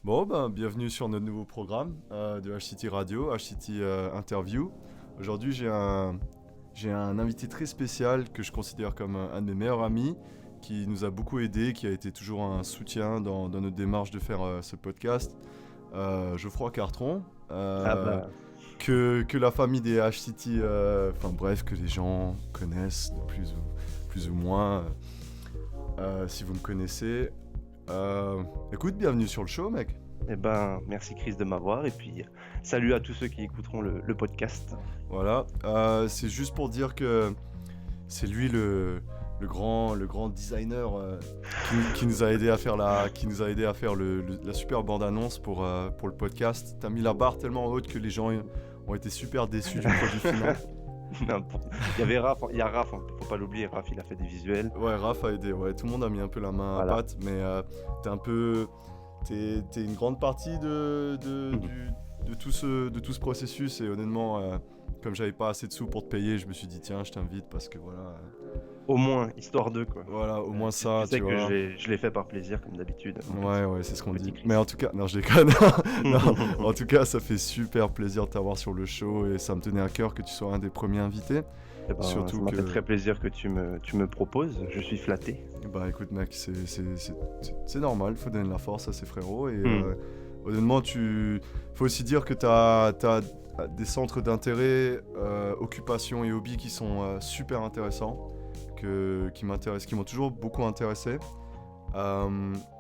Bon, ben, bienvenue sur notre nouveau programme de HCT Radio, HCT Interview. Aujourd'hui, j'ai un invité très spécial que je considère comme un de mes meilleurs amis, qui nous a beaucoup aidé, qui a été toujours un soutien dans notre démarche de faire ce podcast. Geoffroy Cartron, Ah bah, que la famille des HCT, enfin bref, que les gens connaissent de plus ou moins, si vous me connaissez. Écoute, bienvenue sur le show, mec. merci Chris de m'avoir et puis salut à tous ceux qui écouteront le podcast. Voilà, c'est juste pour dire que c'est lui le grand designer qui nous a aidé à faire la super bande-annonce pour le podcast. T'as mis la barre tellement haute que les gens ont été super déçus du produit final. Il y avait Raph, il y a Raph, faut pas l'oublier, Raph il a fait des visuels. Ouais, Raph a aidé, ouais, tout le monde a mis un peu la main à Voilà. pâte, mais t'es un peu... T'es une grande partie de tout ce processus et honnêtement, comme j'avais pas assez de sous pour te payer, je me suis dit tiens, je t'invite parce que Au moins, histoire d'eux quoi. voilà, au moins Tu ça, sais tu que vois. je l'ai fait par plaisir comme d'habitude. Ouais, ouais, c'est ce qu'on Petit dit. Chris. Mais en tout cas, non, je déconne. Non, en tout cas, ça fait super plaisir de t'avoir sur le show et ça me tenait à cœur que tu sois un des premiers invités. Ça Surtout m'a que, fait très plaisir que tu me proposes, je suis flatté. bah écoute, mec, c'est normal, faut donner de la force à ses frérots. Et Hmm. honnêtement, faut aussi dire que t'as des centres d'intérêt, occupations et hobbies qui sont super intéressants, qui m'ont toujours beaucoup intéressé.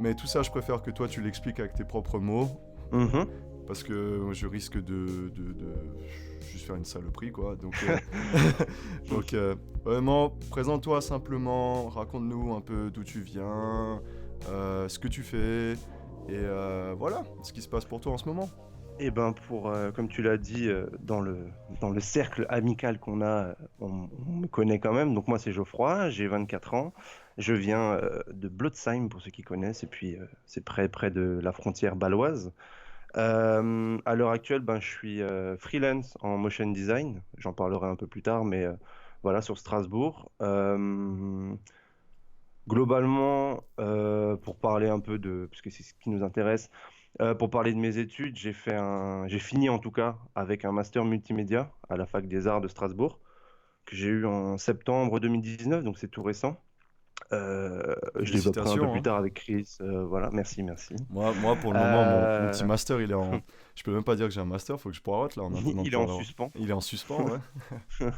Mais tout ça, je préfère que toi tu l'expliques avec tes propres mots, Mhm. parce que je risque de juste faire une saloperie, quoi. Donc vraiment, présente-toi simplement, raconte-nous un peu d'où tu viens, ce que tu fais, et voilà, ce qui se passe pour toi en ce moment. Comme tu l'as dit, dans le cercle amical qu'on a, on me connaît quand même. Donc moi, c'est Geoffroy, j'ai 24 ans. Je viens de Blotzheim, pour ceux qui connaissent, et puis c'est près de la frontière baloise. À l'heure actuelle, je suis freelance en motion design. J'en parlerai un peu plus tard, mais voilà, sur Strasbourg. Globalement, pour parler un peu parce que c'est ce qui nous intéresse, pour parler de mes études, j'ai fini en tout cas avec un master multimédia à la Fac des Arts de Strasbourg, que j'ai eu en septembre 2019, donc c'est tout récent. Je développerai un peu Félicitations, plus hein. tard avec Chris. Voilà, merci, merci. Moi, pour le moment, mon petit Euh, master, il est en... Je peux même pas dire que j'ai un master, faut que je pointe là en attendant de il est en pouvoir l'avoir. suspens. Il est en suspens, ouais.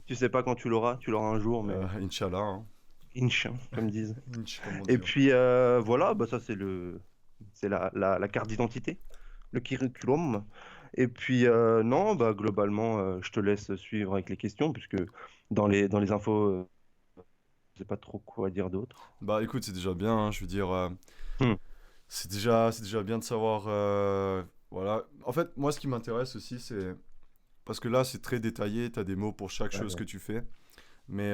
Tu sais pas quand tu l'auras un jour, mais Inch'Allah, hein. Inch, comme disent. Inch, comme on Et dit. puis voilà, ça c'est la carte d'identité, le curriculum. Et puis non, globalement, je te laisse suivre avec les questions, puisque dans les infos, je sais pas trop quoi dire d'autre. Bah écoute, c'est déjà bien, hein, je veux dire, Hmm. c'est déjà bien de savoir, voilà. En fait, moi, ce qui m'intéresse aussi, c'est parce que là, c'est très détaillé, tu as des mots pour chaque Ouais, chose ouais. que tu fais. Mais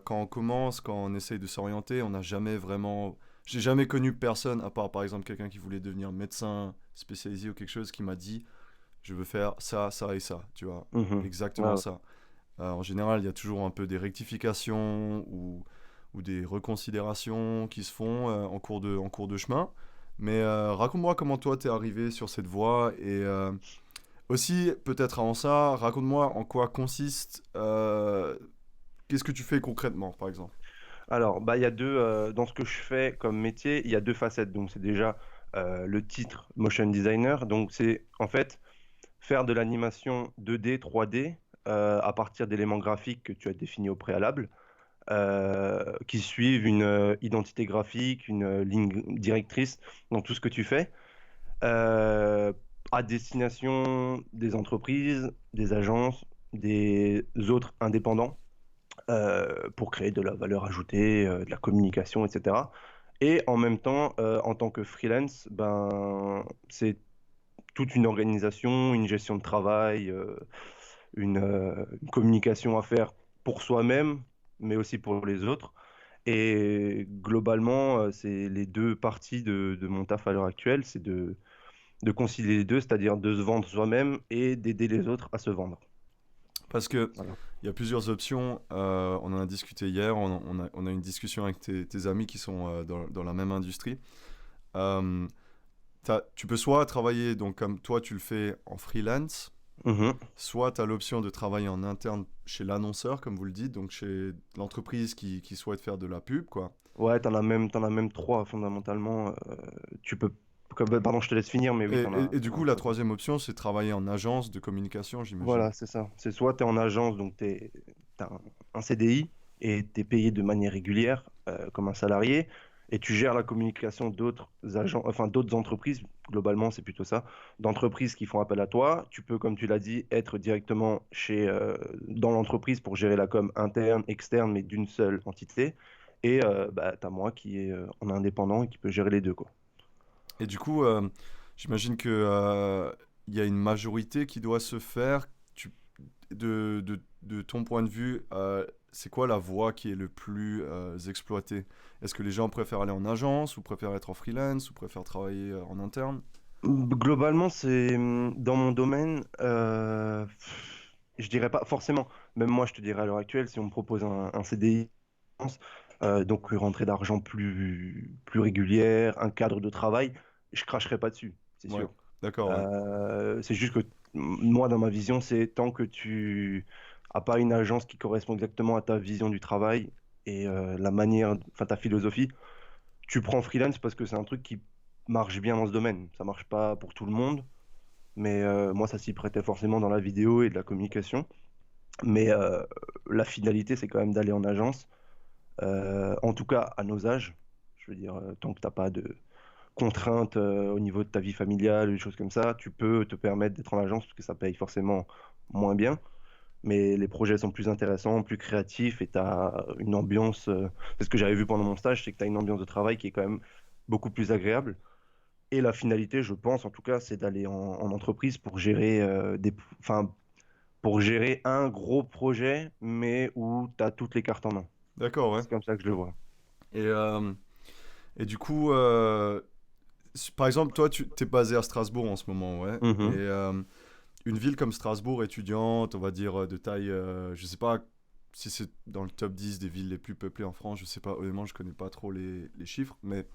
quand on commence, quand on essaye de s'orienter, on n'a jamais vraiment. J'ai jamais connu personne, à part par exemple quelqu'un qui voulait devenir médecin spécialisé ou quelque chose, qui m'a dit je veux faire ça, ça et ça, tu vois. Mhm. Ouais, Exactement ouais. ça. En général, il y a toujours un peu des rectifications ou des reconsidérations qui se font en cours de chemin. Mais raconte-moi comment toi t'es arrivé sur cette voie et aussi peut-être avant ça, raconte-moi en quoi consiste, qu'est-ce que tu fais concrètement par exemple. Alors, il y a dans ce que je fais comme métier, il y a deux facettes. Donc, c'est déjà le titre motion designer. Donc, c'est en fait faire de l'animation 2D, 3D à partir d'éléments graphiques que tu as définis au préalable, qui suivent une identité graphique, une ligne directrice dans tout ce que tu fais, euh, à destination des entreprises, des agences, des autres indépendants, pour créer de la valeur ajoutée, de la communication, etc. Et en même temps, en tant que freelance, c'est toute une organisation, une gestion de travail, une communication à faire pour soi-même, mais aussi pour les autres. Et globalement, c'est les deux parties de mon taf à l'heure actuelle, c'est de concilier les deux, c'est-à-dire de se vendre soi-même et d'aider les autres à se vendre. Parce que Voilà. il y a plusieurs options. On en a discuté hier. On a une discussion avec tes amis qui sont dans la même industrie. Euh, tu peux soit travailler, donc comme toi tu le fais en freelance, Mhm. soit tu as l'option de travailler en interne chez l'annonceur, comme vous le dites, donc chez l'entreprise qui souhaite faire de la pub, quoi. Ouais, t'en as même trois fondamentalement. Tu peux. Pardon, je te laisse finir, mais Et, oui, et du t'en as coup, la trois, quoi. troisième option, c'est travailler en agence de communication, j'imagine. Voilà, c'est ça. C'est soit tu es en agence, donc t'as un CDI et tu es payé de manière régulière comme un salarié, et tu gères la communication d'autres agents, enfin d'autres entreprises, globalement c'est plutôt ça, d'entreprises qui font appel à toi. Tu peux, comme tu l'as dit, être directement dans l'entreprise pour gérer la com interne, externe, mais d'une seule entité. Et bah, tu as moi qui est en indépendant et qui peut gérer les deux, quoi. Et du coup, j'imagine que il y a une majorité qui doit se faire. Tu, de ton point de vue, c'est quoi la voie qui est le plus exploitée? Est-ce que les gens préfèrent aller en agence ou préfèrent être en freelance ou préfèrent travailler en interne? Globalement, c'est dans mon domaine, je dirais pas forcément. Même moi, je te dirais à l'heure actuelle, si on me propose un CDI, donc une rentrée d'argent plus régulière, un cadre de travail, je cracherai pas dessus, c'est Ouais, sûr. d'accord, ouais. C'est juste que moi, dans ma vision, c'est tant que tu as pas une agence qui correspond exactement à ta vision du travail et la manière, enfin ta philosophie, tu prends freelance parce que c'est un truc qui marche bien dans ce domaine. Ça marche pas pour tout le monde, mais moi, ça s'y prêtait forcément dans la vidéo et de la communication. Mais la finalité, c'est quand même d'aller en agence, en tout cas à nos âges. Je veux dire, tant que t'as pas de contraintes au niveau de ta vie familiale, des choses comme ça, tu peux te permettre d'être en agence parce que ça paye forcément moins bien. Mais les projets sont plus intéressants, plus créatifs et tu as une ambiance. C'est ce que j'avais vu pendant mon stage, c'est que tu as une ambiance de travail qui est quand même beaucoup plus agréable. Et la finalité, je pense en tout cas, c'est d'aller en entreprise pour gérer enfin, pour gérer un gros projet, mais où tu as toutes les cartes en main. D'accord, ouais. C'est comme ça que je le vois. Et, euh, et du coup, par exemple, toi, tu es basé à Strasbourg en ce moment, ouais. Et Mhm. une ville comme Strasbourg, étudiante, on va dire de taille, je sais pas si c'est dans le top 10 des villes les plus peuplées en France, je sais pas, honnêtement, je connais pas trop les chiffres, mais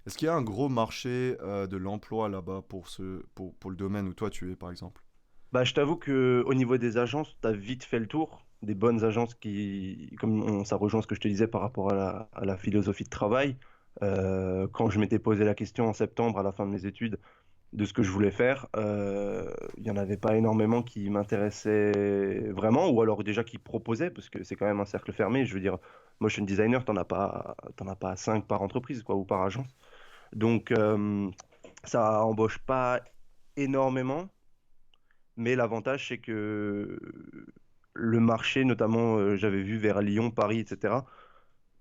est-ce qu'il y a un gros marché de l'emploi là-bas pour le domaine où toi tu es, par exemple? Bah, je t'avoue que au niveau des agences, tu as vite fait le tour. Des bonnes agences qui, ça rejoint ce que je te disais par rapport à la philosophie de travail. Quand je m'étais posé la question en septembre, à la fin de mes études, de ce que je voulais faire, il n'y en avait pas énormément qui m'intéressaient vraiment, ou alors déjà qui proposaient, parce que c'est quand même un cercle fermé. Je veux dire, motion designer, t'en as pas 5 par entreprise, quoi, ou par agence. Donc, ça embauche pas énormément. Mais l'avantage, c'est que le marché, notamment, j'avais vu vers Lyon, Paris, etc.,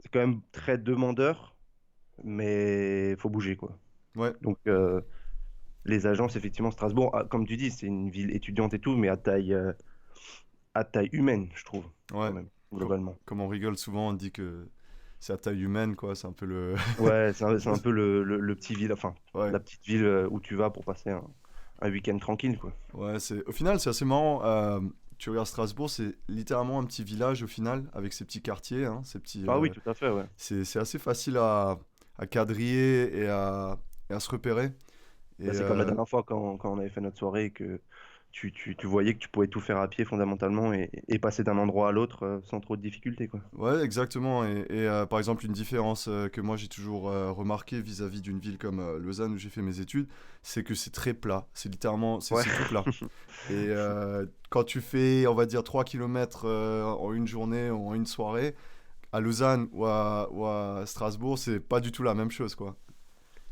c'est quand même très demandeur, mais il faut bouger, quoi. Ouais, Donc, les agences, effectivement, Strasbourg, comme tu dis, c'est une ville étudiante et tout, mais à taille humaine, je trouve, quand ouais. même, Co- globalement. Comme on rigole souvent, on dit que c'est à taille humaine, quoi, c'est un peu le... Ouais, c'est un peu le petit ville, enfin, Ouais, la petite ville où tu vas pour passer un week-end tranquille, quoi. ouais, au final, c'est assez marrant. Tu regardes Strasbourg, c'est littéralement un petit village au final, avec ses petits quartiers, hein, ses petits, Ah oui, tout à fait, ouais. c'est assez facile à quadriller et à se repérer. Et Bah, c'est comme la dernière fois quand on avait fait notre soirée et que tu voyais que tu pouvais tout faire à pied fondamentalement et passer d'un endroit à l'autre sans trop de difficultés, quoi. ouais, exactement. Et par exemple, une différence que moi j'ai toujours remarqué vis-à-vis d'une ville comme Lausanne où j'ai fait mes études, c'est que c'est très plat. C'est littéralement, Ouais. c'est tout plat. Et quand tu fais, on va dire, 3 km en une journée ou en une soirée, à Lausanne ou à Strasbourg, c'est pas du tout la même chose, quoi.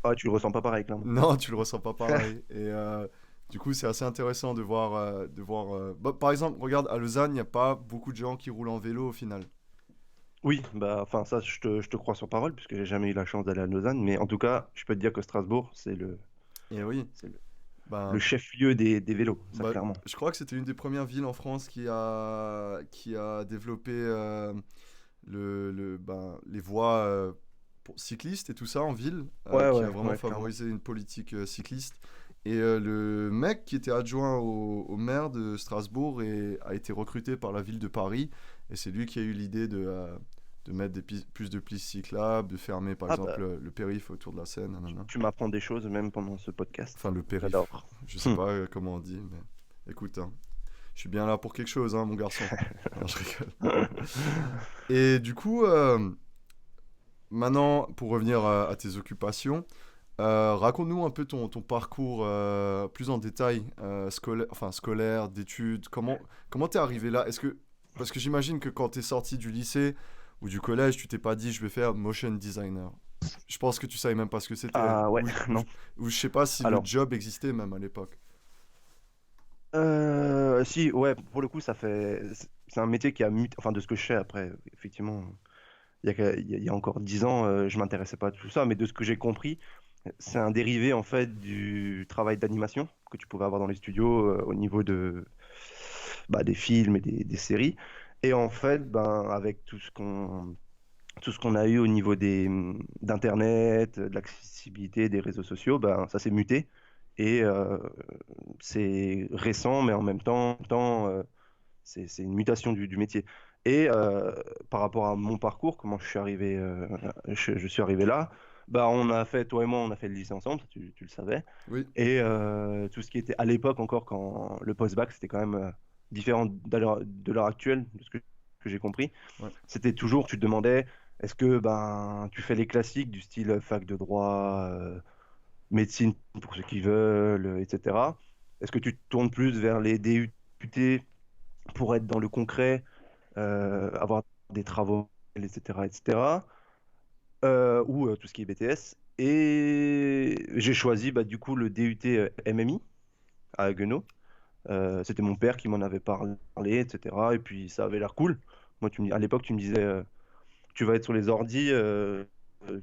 Ah, tu le ressens pas pareil, clairement. Non, tu le ressens pas pareil. Et du coup, c'est assez intéressant de voir. Bah, par exemple, regarde, à Lausanne, il n'y a pas beaucoup de gens qui roulent en vélo au final. Oui, bah, enfin, ça, je te crois sur parole, puisque j'ai jamais eu la chance d'aller à Lausanne, mais en tout cas, je peux te dire que Strasbourg, Et oui, c'est le ben, chef-lieu des vélos, ça, bah, clairement. je crois que c'était une des premières villes en France qui a développé les voies cyclistes et tout ça en ville, Ouais, qui a ouais, vraiment ouais, clairement. favorisé une politique cycliste. Et le mec qui était adjoint au maire de Strasbourg a été recruté par la ville de Paris. Et c'est lui qui a eu l'idée de mettre plus de pistes cyclables, de fermer par Ah bah, exemple le périph' autour de la Seine, nanana. tu m'apprends des choses même pendant ce podcast. Enfin, le périph', J'adore. je sais pas comment on dit, mais écoute, hein, je suis bien là pour quelque chose, hein, mon garçon. Non, je rigole. Et du coup, maintenant, pour revenir à tes occupations, raconte-nous un peu ton parcours plus en détail, scolaire, d'études. Comment t'es arrivé là? Parce que j'imagine que quand t'es sorti du lycée ou du collège, tu t'es pas dit je vais faire motion designer. Je pense que tu savais même pas ce que c'était. Ah ouais, Ou non. ou je sais pas si le Alors, job existait même à l'époque. si, ouais, pour le coup, c'est un métier qui a muté, enfin de ce que je sais après, effectivement, il y a encore 10 ans, je m'intéressais pas à tout ça, mais de ce que j'ai compris, c'est un dérivé en fait du travail d'animation que tu pouvais avoir dans les studios au niveau des films et des séries. Et en fait, ben, avec tout ce qu'on a eu au niveau d'Internet, de l'accessibilité des réseaux sociaux, ben, ça s'est muté. Et c'est récent, mais en même temps, c'est une mutation du métier. Et par rapport à mon parcours, comment je suis arrivé, je suis arrivé là, bah, toi et moi, on a fait le lycée ensemble, ça, tu le savais. Oui. Et tout ce qui était à l'époque encore, quand le post-bac, c'était quand même différent de l'heure actuelle, de ce que j'ai compris. Ouais. C'était toujours, tu te demandais, est-ce que ben, tu fais les classiques du style fac de droit, médecine pour ceux qui veulent, etc. Est-ce que tu te tournes plus vers les DUT pour être dans le concret, avoir des travaux, etc., etc., ou tout ce qui est BTS. Et j'ai choisi bah, du coup le DUT MMI à Haguenau. C'était mon père qui m'en avait parlé, etc. Et puis ça avait l'air cool. Moi, à l'époque, tu me disais, tu vas être sur les ordis,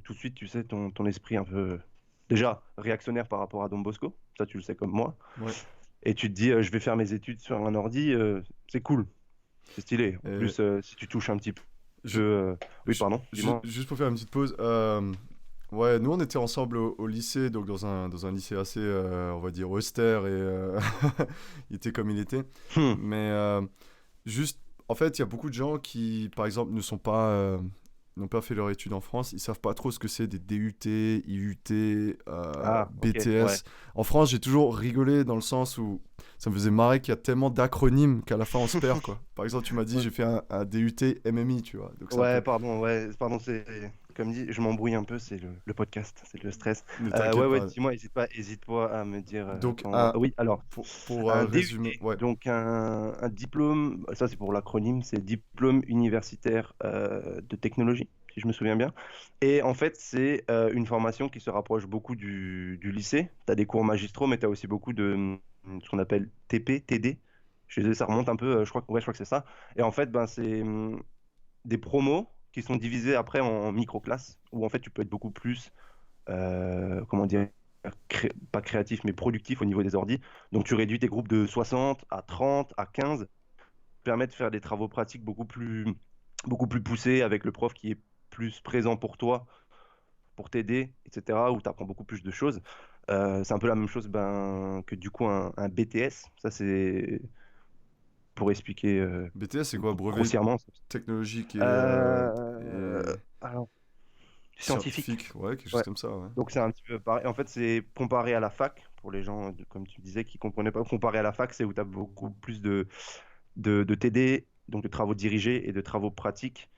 tout de suite, tu sais, ton esprit un peu déjà réactionnaire par rapport à Don Bosco. Ça, tu le sais comme moi. Ouais. Et tu te dis, je vais faire mes études sur un ordi, c'est cool, c'est stylé. En Et plus, si tu touches un petit peu. je- Oui, pardon, dis-moi. juste pour faire une petite pause, ouais, nous on était ensemble au lycée, donc dans un lycée assez, on va dire, austère et il était comme il était. Hmm. Mais juste, en fait, il y a beaucoup de gens qui, par exemple, n'ont pas fait leur étude en France, ils savent pas trop ce que c'est des DUT, IUT, Ah, ok, ouais. BTS. En France, j'ai toujours rigolé dans le sens où ça me faisait marrer qu'il y a tellement d'acronymes qu'à la fin on se perd, quoi. Par exemple, tu m'as dit Ouais, j'ai fait un DUT MMI, tu vois. Donc c'est un peu. ouais, pardon, c'est comme dit, je m'embrouille un peu, c'est le podcast, c'est le stress. Ne Ouais, t'inquiète ouais, pas. dis-moi, hésite pas à me dire Donc, quand. Oui, alors, pour un résumer, DUT, ouais. donc un diplôme, ça c'est pour l'acronyme, c'est diplôme universitaire de technologie, si je me souviens bien. Et en fait, c'est une formation qui se rapproche beaucoup du lycée. Tu as des cours magistraux, mais tu as aussi beaucoup de ce qu'on appelle TP, TD. Je suis désolé, ça remonte un peu, je crois que c'est ça. Et en fait, ben, c'est des promos qui sont divisés après en micro-classes, où en fait tu peux être beaucoup plus, comment dire, pas créatif, mais productif au niveau des ordis. Donc tu réduis tes groupes de 60 à 30 à 15, permet de faire des travaux pratiques beaucoup plus poussés avec le prof qui est plus présent pour toi, pour t'aider, etc., où tu apprends beaucoup plus de choses. C'est un peu la même chose ben, que du coup un BTS. Ça, c'est pour expliquer BTS, c'est quoi? Brevet grossièrement. technologique Euh, et alors, scientifique. scientifique, ouais, quelque chose Ouais. comme ça, ouais. Donc c'est un petit peu pareil. En fait, c'est comparé à la fac, pour les gens, comme tu disais, qui ne comprenaient pas. Comparé à la fac, c'est où tu as beaucoup plus de TD, donc de travaux dirigés et de travaux pratiques.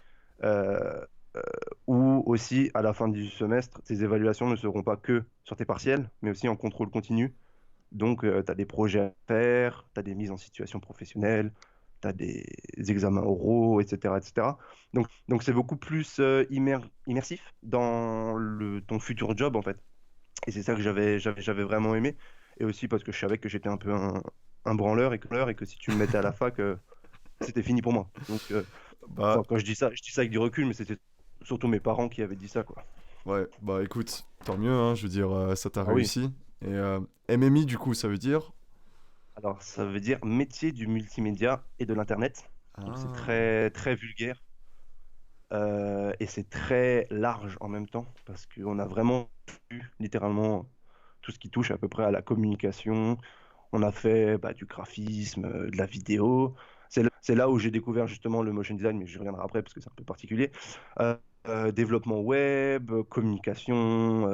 Euh, ou aussi, à la fin du semestre, tes évaluations ne seront pas que sur tes partiels, mais aussi en contrôle continu. Donc, tu as des projets à faire, tu as des mises en situation professionnelle, tu as des examens oraux, etc., etc. Donc c'est beaucoup plus immersif dans ton futur job, en fait. Et c'est ça que j'avais vraiment aimé. Et aussi parce que je savais que j'étais un peu un branleur et que si tu me mettais à la fac, c'était fini pour moi. Donc, Bah, quand je dis ça avec du recul, mais c'était surtout mes parents qui avaient dit ça, quoi. ouais, bah écoute, tant mieux, hein, je veux dire, ça t'a Ah oui. réussi. Et MMI, du coup, ça veut dire? Alors, ça veut dire métier du multimédia et de l'Internet. Donc, c'est Ah, très, très vulgaire. Et c'est très large en même temps, parce qu'on a vraiment vu littéralement tout ce qui touche à peu près à la communication. On a fait bah, du graphisme, de la vidéo. C'est là où j'ai découvert justement le motion design, mais je reviendrai après parce que c'est un peu particulier. Euh, Développement web, communication,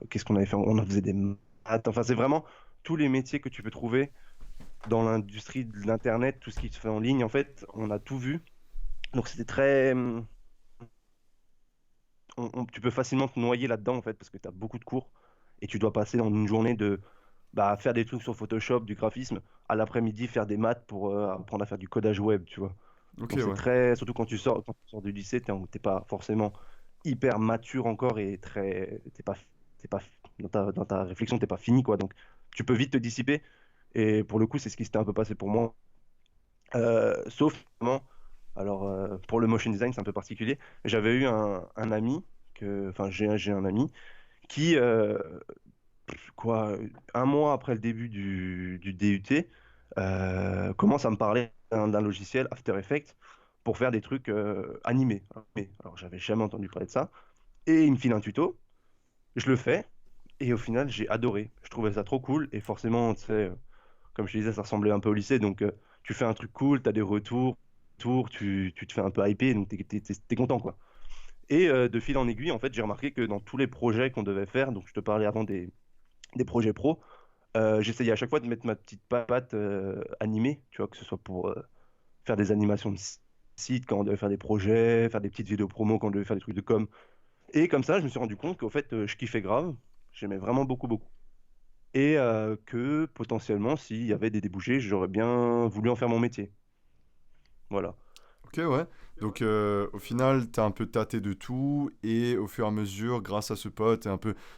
qu'est-ce qu'on avait fait? On en faisait des maths. Enfin, c'est vraiment tous les métiers que tu peux trouver dans l'industrie de l'Internet, tout ce qui se fait en ligne. En fait, on a tout vu. Donc, c'était très. Tu peux facilement te noyer là-dedans, en fait, parce que tu as beaucoup de cours et tu dois passer dans une journée de faire des trucs sur Photoshop, du graphisme, à l'après-midi faire des maths pour apprendre à faire du codage web, tu vois. Ok, Donc c'est ouais. très, surtout quand tu sors du lycée, t'es pas forcément hyper mature encore et t'es pas dans ta réflexion, t'es pas fini quoi. Donc tu peux vite te dissiper. Et pour le coup, c'est ce qui s'était un peu passé pour moi. Sauf vraiment, alors pour le motion design, c'est un peu particulier. J'avais eu un ami enfin j'ai un ami qui quoi, un mois après le début du DUT, commence à me parler d'un logiciel After Effects pour faire des trucs animés. Alors, j'avais jamais entendu parler de ça. Et il me file un tuto, je le fais, et au final, j'ai adoré. Je trouvais ça trop cool, et forcément, tu sais, comme je te disais, ça ressemblait un peu au lycée, donc tu fais un truc cool, tu as des retours, tu te fais un peu hyper, donc t'es content, quoi. Et de fil en aiguille, en fait, j'ai remarqué que dans tous les projets qu'on devait faire, donc je te parlais avant des projets pro, j'essayais à chaque fois de mettre ma petite patte animée, tu vois, que ce soit pour faire des animations de site quand on devait faire des projets, faire des petites vidéos promo quand on devait faire des trucs de com. Et comme ça, je me suis rendu compte qu'au fait, je kiffais grave, j'aimais vraiment beaucoup, beaucoup. Et que potentiellement, s'il y avait des débouchés, j'aurais bien voulu en faire mon métier. Voilà. Ok, ouais. Donc, au final, t'as un peu tâté de tout, et au fur et à mesure, grâce à ce pote,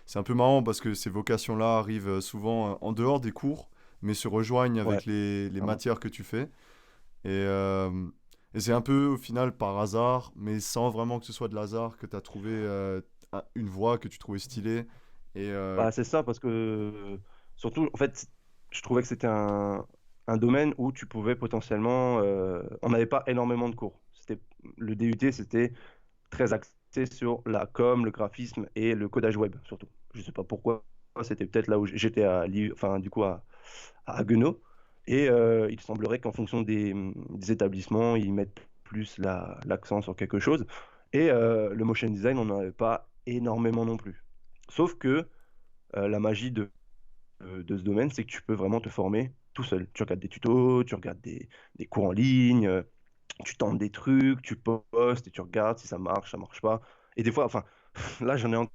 c'est un peu marrant parce que ces vocations-là arrivent souvent en dehors des cours, mais se rejoignent Ouais, avec les clairement. matières que tu fais. Et, euh, et c'est un peu, au final, par hasard, mais sans vraiment que ce soit de hasard, que tu as trouvé une voie que tu trouvais stylée. Et Bah, c'est ça, parce que surtout, en fait, je trouvais que c'était un domaine où tu pouvais potentiellement. On n'avait pas énormément de cours. Le DUT, c'était très axé sur la com, le graphisme et le codage web, surtout. Je sais pas pourquoi, c'était peut-être là où j'étais enfin, du coup, à Haguenau. Et il semblerait qu'en fonction des établissements, ils mettent plus l'accent sur quelque chose. Et le motion design, on n'en avait pas énormément non plus. Sauf que la magie de ce domaine, c'est que tu peux vraiment te former tout seul. Tu regardes des tutos, tu regardes des cours en ligne, tu tentes des trucs, tu postes et tu regardes si ça marche pas. Et des fois, enfin, là, j'en ai en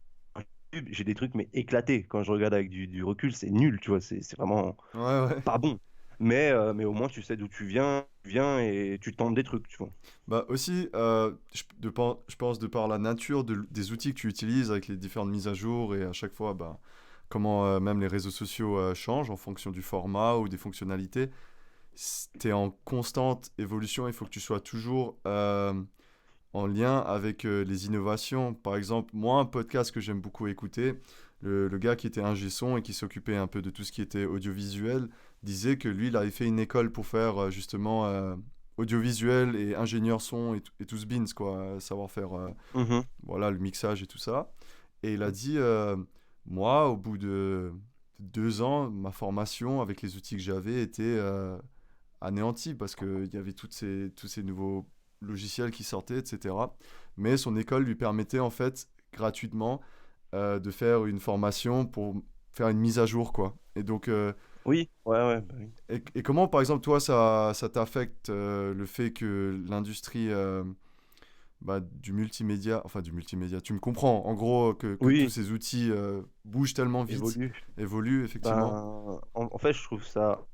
YouTube, j'ai des trucs mais éclatés. Quand je regarde avec du recul, c'est nul, tu vois, c'est vraiment ouais, ouais. pas bon. Mais au moins, tu sais d'où tu viens et tu tentes des trucs, tu vois. Bah aussi, je pense de par la nature des outils que tu utilises avec les différentes mises à jour et à chaque fois, bah, comment même les réseaux sociaux changent en fonction du format ou des fonctionnalités, tu es en constante évolution. Il faut que tu sois toujours en lien avec les innovations. Par exemple, moi, un podcast que j'aime beaucoup écouter, le gars qui était ingé son et qui s'occupait un peu de tout ce qui était audiovisuel, disait que lui, il avait fait une école pour faire justement audiovisuel et ingénieur son et tout ce beans, quoi, savoir faire Mhm. voilà, le mixage et tout ça. Et il a dit, moi, au bout de 2 ans, ma formation avec les outils que j'avais était anéanti parce qu'il y avait tous ces nouveaux logiciels qui sortaient, etc. Mais son école lui permettait en fait gratuitement de faire une formation pour faire une mise à jour, quoi. Et donc, Oui, ouais, bah oui. et comment par exemple toi ça t'affecte le fait que l'industrie bah, du multimédia, tu me comprends, en gros que tous Oui, ces outils bougent tellement vite, évolue. évoluent effectivement. En fait, je trouve ça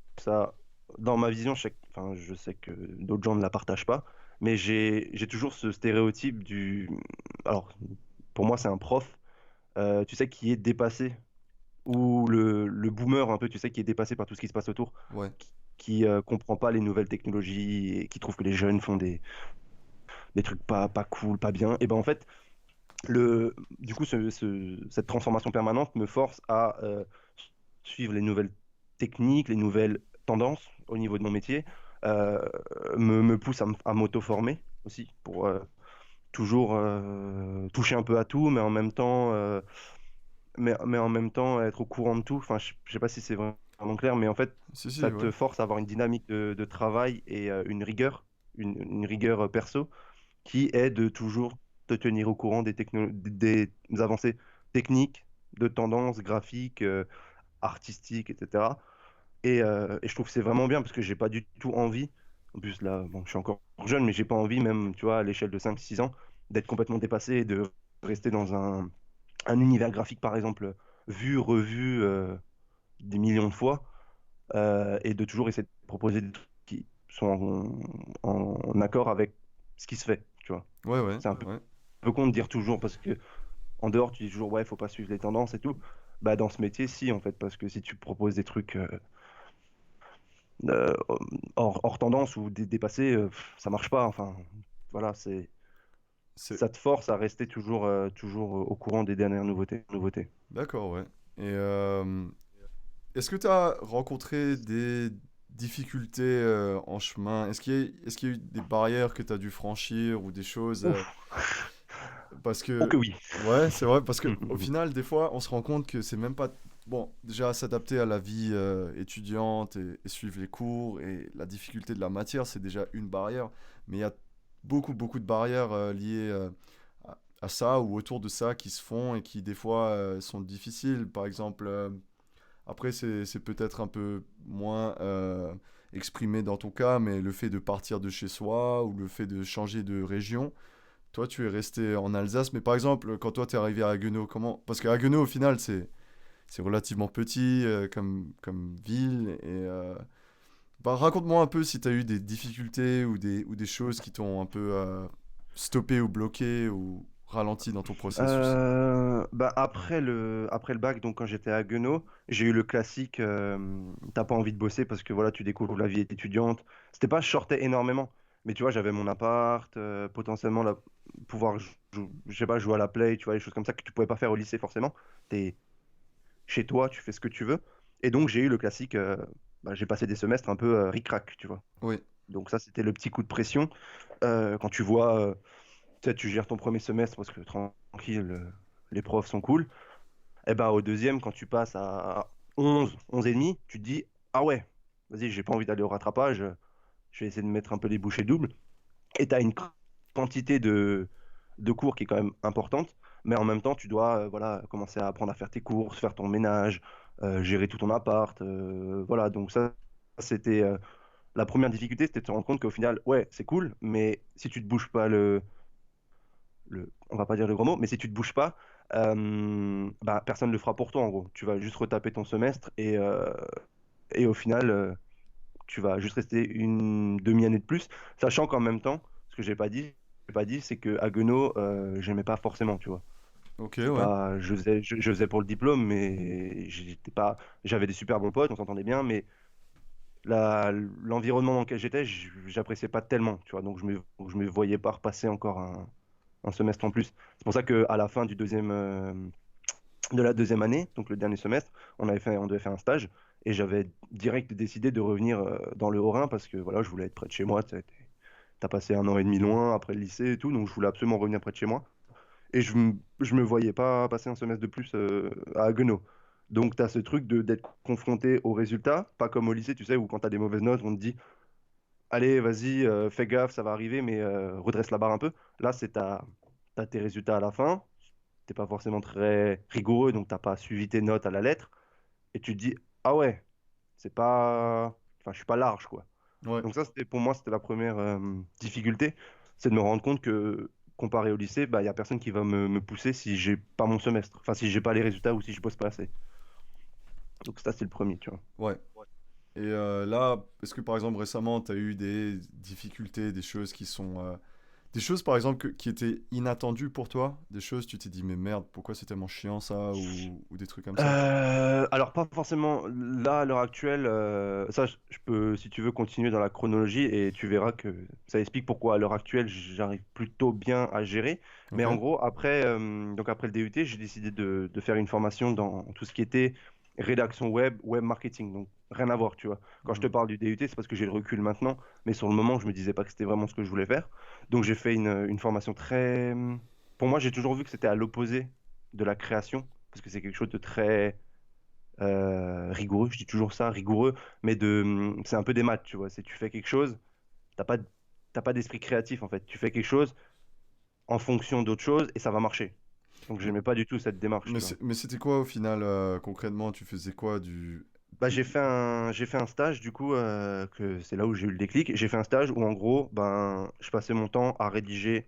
dans ma vision, enfin, je sais que d'autres gens ne la partagent pas, mais j'ai toujours ce stéréotype alors, pour moi, c'est un prof, tu sais, qui est dépassé, ou le boomer un peu, tu sais, qui est dépassé par tout ce qui se passe autour, Ouais. qui comprend pas les nouvelles technologies et qui trouve que les jeunes font des trucs pas cool, pas bien. Et ben en fait, du coup, cette transformation permanente me force à suivre les nouvelles techniques, les nouvelles tendances au niveau de mon métier, euh, me pousse à m'auto-former aussi pour toujours toucher un peu à tout, mais en même temps, mais en même temps être au courant de tout. Enfin, je sais pas si c'est vrai. vraiment clair, mais en fait, Si, si, ça ouais. te force à avoir une dynamique de travail et une rigueur, une rigueur perso qui est de toujours te tenir au courant des avancées techniques, de tendances graphiques, artistiques, etc. Et je trouve que c'est vraiment bien parce que j'ai pas du tout envie, en plus là, bon, je suis encore jeune, mais j'ai pas envie, même, tu vois, à l'échelle de 5 6 ans, d'être complètement dépassé et de rester dans un univers graphique, par exemple, vu, revu des millions de fois, et de toujours essayer de proposer des trucs qui sont en accord avec ce qui se fait, tu vois. Ouais, ouais, C'est un ouais. peu con de dire toujours, parce que en dehors, tu dis toujours, ouais, faut pas suivre les tendances et tout. Bah, dans ce métier, si, en fait, parce que si tu proposes des trucs euh, hors tendance ou dépassés, ça marche pas. Enfin, voilà, C'est... ça te force à rester toujours au courant des dernières nouveautés. D'accord, ouais. Et est-ce que tu as rencontré des difficultés en chemin? Est-ce qu'il y a eu des barrières que tu as dû franchir ou des choses Ouf, parce oh que que oui. ouais, c'est vrai parce que au final des fois on se rend compte que c'est même pas bon, déjà s'adapter à la vie étudiante et suivre les cours et la difficulté de la matière, c'est déjà une barrière, mais il y a beaucoup de barrières liées à ça ou autour de ça qui se font et qui des fois sont difficiles. Par exemple, après c'est peut-être un peu moins exprimé dans ton cas, mais le fait de partir de chez soi ou le fait de changer de région. Toi, tu es resté en Alsace, mais par exemple, quand toi, tu es arrivé à Haguenau, comment... Parce que Haguenau, au final, c'est relativement petit comme ville. Et, bah, raconte-moi un peu si tu as eu des difficultés ou des choses qui t'ont un peu stoppé ou bloqué ou ralenti dans ton processus. Bah après le bac, donc quand j'étais à Guenot, j'ai eu le classique, t'as pas envie de bosser parce que voilà, tu découvres la vie étudiante. C'était pas, je sortais énormément, mais tu vois, j'avais mon appart, potentiellement pouvoir, je sais pas, jouer à la play, tu vois, des choses comme ça que tu pouvais pas faire au lycée forcément. T'es chez toi, tu fais ce que tu veux. Et donc j'ai eu le classique, bah, j'ai passé des semestres un peu ric-rac, tu vois. Oui, Donc ça, c'était le petit coup de pression. Quand tu vois, tu sais, tu gères ton premier semestre parce que tranquille, les profs sont cool. Et ben au deuxième, quand tu passes à 11 et demi, tu te dis, ah ouais, vas-y, j'ai pas envie d'aller au rattrapage, je vais essayer de mettre un peu les bouchées doubles. Et tu as une quantité de cours qui est quand même importante, mais en même temps, tu dois voilà, commencer à apprendre à faire tes courses, faire ton ménage, gérer tout ton appart. Voilà, donc ça, c'était la première difficulté, c'était de te rendre compte qu'au final, ouais, c'est cool, mais si tu te bouges pas on va pas dire le gros mot, mais si tu te bouges pas, bah, personne ne le fera pour toi en gros. Tu vas juste retaper ton semestre et au final, tu vas juste rester une demi-année de plus, sachant qu'en même temps, ce que j'ai pas dit, c'est que à Haguenau, j'aimais pas forcément, tu vois. ok, C'est ouais. pas, je faisais pour le diplôme, mais j'étais pas, j'avais des super bons potes, on s'entendait bien, mais l'environnement dans lequel j'étais, j'appréciais pas tellement, tu vois. Donc je me voyais pas repasser encore un semestre en plus. C'est pour ça qu'à la fin de la deuxième année, donc le dernier semestre, on devait faire un stage et j'avais direct décidé de revenir dans le Haut-Rhin parce que voilà, je voulais être près de chez moi. T'as passé 1 an et demi loin après le lycée et tout, donc je voulais absolument revenir près de chez moi. Et je me voyais pas passer un semestre de plus à Haguenau. Donc tu as ce truc d'être confronté aux résultats, pas comme au lycée, tu sais, où quand tu as des mauvaises notes, on te dit, allez, vas-y, fais gaffe, ça va arriver, mais redresse la barre un peu. Là, t'as tes résultats à la fin, t'es pas forcément très rigoureux, donc t'as pas suivi tes notes à la lettre, et tu te dis, ah ouais, c'est pas... Enfin, je suis pas large, quoi. Ouais. Donc ça, pour moi, c'était la première difficulté, c'est de me rendre compte que, comparé au lycée, bah, il y a personne qui va me pousser si j'ai pas mon semestre, enfin, si j'ai pas les résultats ou si je bosse pas assez. Donc ça, c'est le premier, tu vois. Ouais. Et là, est-ce que par exemple récemment, tu as eu des difficultés, des choses qui sont... des choses par exemple qui étaient inattendues pour toi? Des choses, tu t'es dit, mais merde, pourquoi c'est tellement chiant ça? Ou des trucs comme ça? Alors pas forcément là à l'heure actuelle. Ça, je peux, si tu veux, continuer dans la chronologie et tu verras que ça explique pourquoi à l'heure actuelle j'arrive plutôt bien à gérer. Mais Ok. en gros, après, donc après le DUT, j'ai décidé de faire une formation dans tout ce qui était rédaction web, web marketing. Donc rien à voir, tu vois. Quand je te Mhm. parle du DUT, c'est parce que j'ai le recul maintenant, mais sur le moment, je me disais pas que c'était vraiment ce que je voulais faire. Donc j'ai fait une formation très. Pour moi, j'ai toujours vu que c'était à l'opposé de la création parce que c'est quelque chose de très rigoureux, je dis toujours ça, rigoureux, mais c'est un peu des maths, tu vois. C'est tu fais quelque chose, t'as pas, t'as pas d'esprit créatif en fait. Tu fais quelque chose en fonction d'autre chose et ça va marcher. Donc j'aimais pas du tout cette démarche, tu vois. Mais c'était quoi au final, concrètement? Tu faisais quoi du... Bah, j'ai fait un stage du coup, que c'est là où j'ai eu le déclic. J'ai fait un stage où en gros, ben, je passais mon temps à rédiger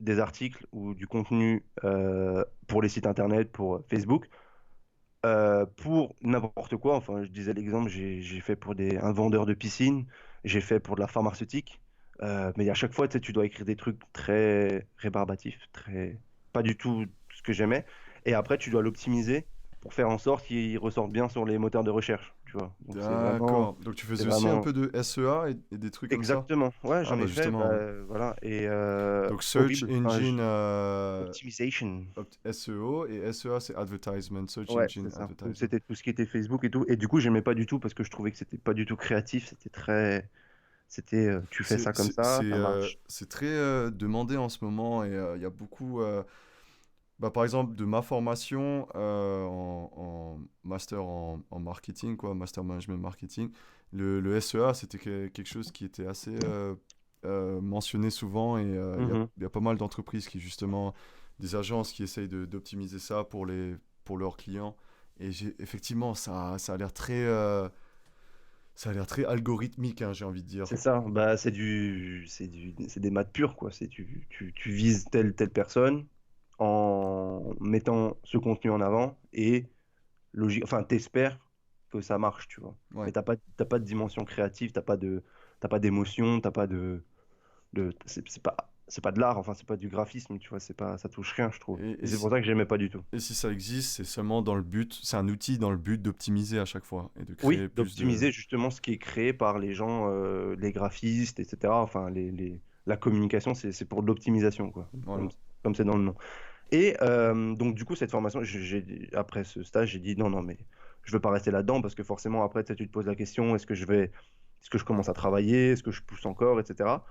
des articles ou du contenu pour les sites internet, pour Facebook, pour n'importe quoi. Enfin, je disais l'exemple, j'ai fait pour un vendeur de piscine, j'ai fait pour de la pharmaceutique. Mais à chaque fois, tu sais, tu dois écrire des trucs très rébarbatifs, très pas du tout ce que j'aimais. Et après, tu dois l'optimiser pour faire en sorte qu'il ressorte bien sur les moteurs de recherche, tu vois. Donc D'accord. Donc tu c'est faisais aussi un vraiment peu de SEA et des trucs comme ça? exactement. Ouais, Ah j'en ai bah fait, justement, ouais. bah, voilà. Et Donc Search horrible. Enfin, Engine optimization. SEO et SEA c'est Advertisement, Search Ouais, Engine c'est ça. Donc Advertisement. c'était tout ce qui était Facebook et tout. Et du coup, j'aimais pas du tout parce que je trouvais que c'était pas du tout créatif. C'était, tu fais ça comme ça marche. C'est très demandé en ce moment et il y a beaucoup, bah, par exemple, de ma formation en master en marketing, quoi, master management marketing, le SEA c'était quelque chose qui était assez mentionné souvent et Mhm. il y a pas mal d'entreprises qui justement, des agences qui essayent d'optimiser ça pour leurs clients. Et effectivement, ça a l'air très, ça a l'air très algorithmique, hein, j'ai envie de dire. C'est ça. Bah, c'est des maths pures, quoi. C'est tu vises telle personne en mettant ce contenu en avant et logique, enfin, t'espères que ça marche, tu vois. Mais Ouais. t'as pas de dimension créative, t'as pas d'émotion, t'as pas c'est pas de l'art, enfin, c'est pas du graphisme, tu vois, c'est pas, ça touche rien, je trouve. Et Et c'est si, pour ça que j'aimais pas du tout. et si ça existe, c'est seulement dans le but, c'est un outil dans le but d'optimiser à chaque fois et de Oui, créer plus de... d'optimiser justement ce qui est créé par les gens, les graphistes, etc. Enfin, la communication, c'est pour de l'optimisation, quoi, Voilà. comme c'est dans le nom. Et donc, du coup, cette formation, après ce stage, j'ai dit non, non, mais je veux pas rester là-dedans parce que forcément, après, tu sais, tu te poses la question, est-ce que je commence à travailler, est-ce que je pousse encore, etc.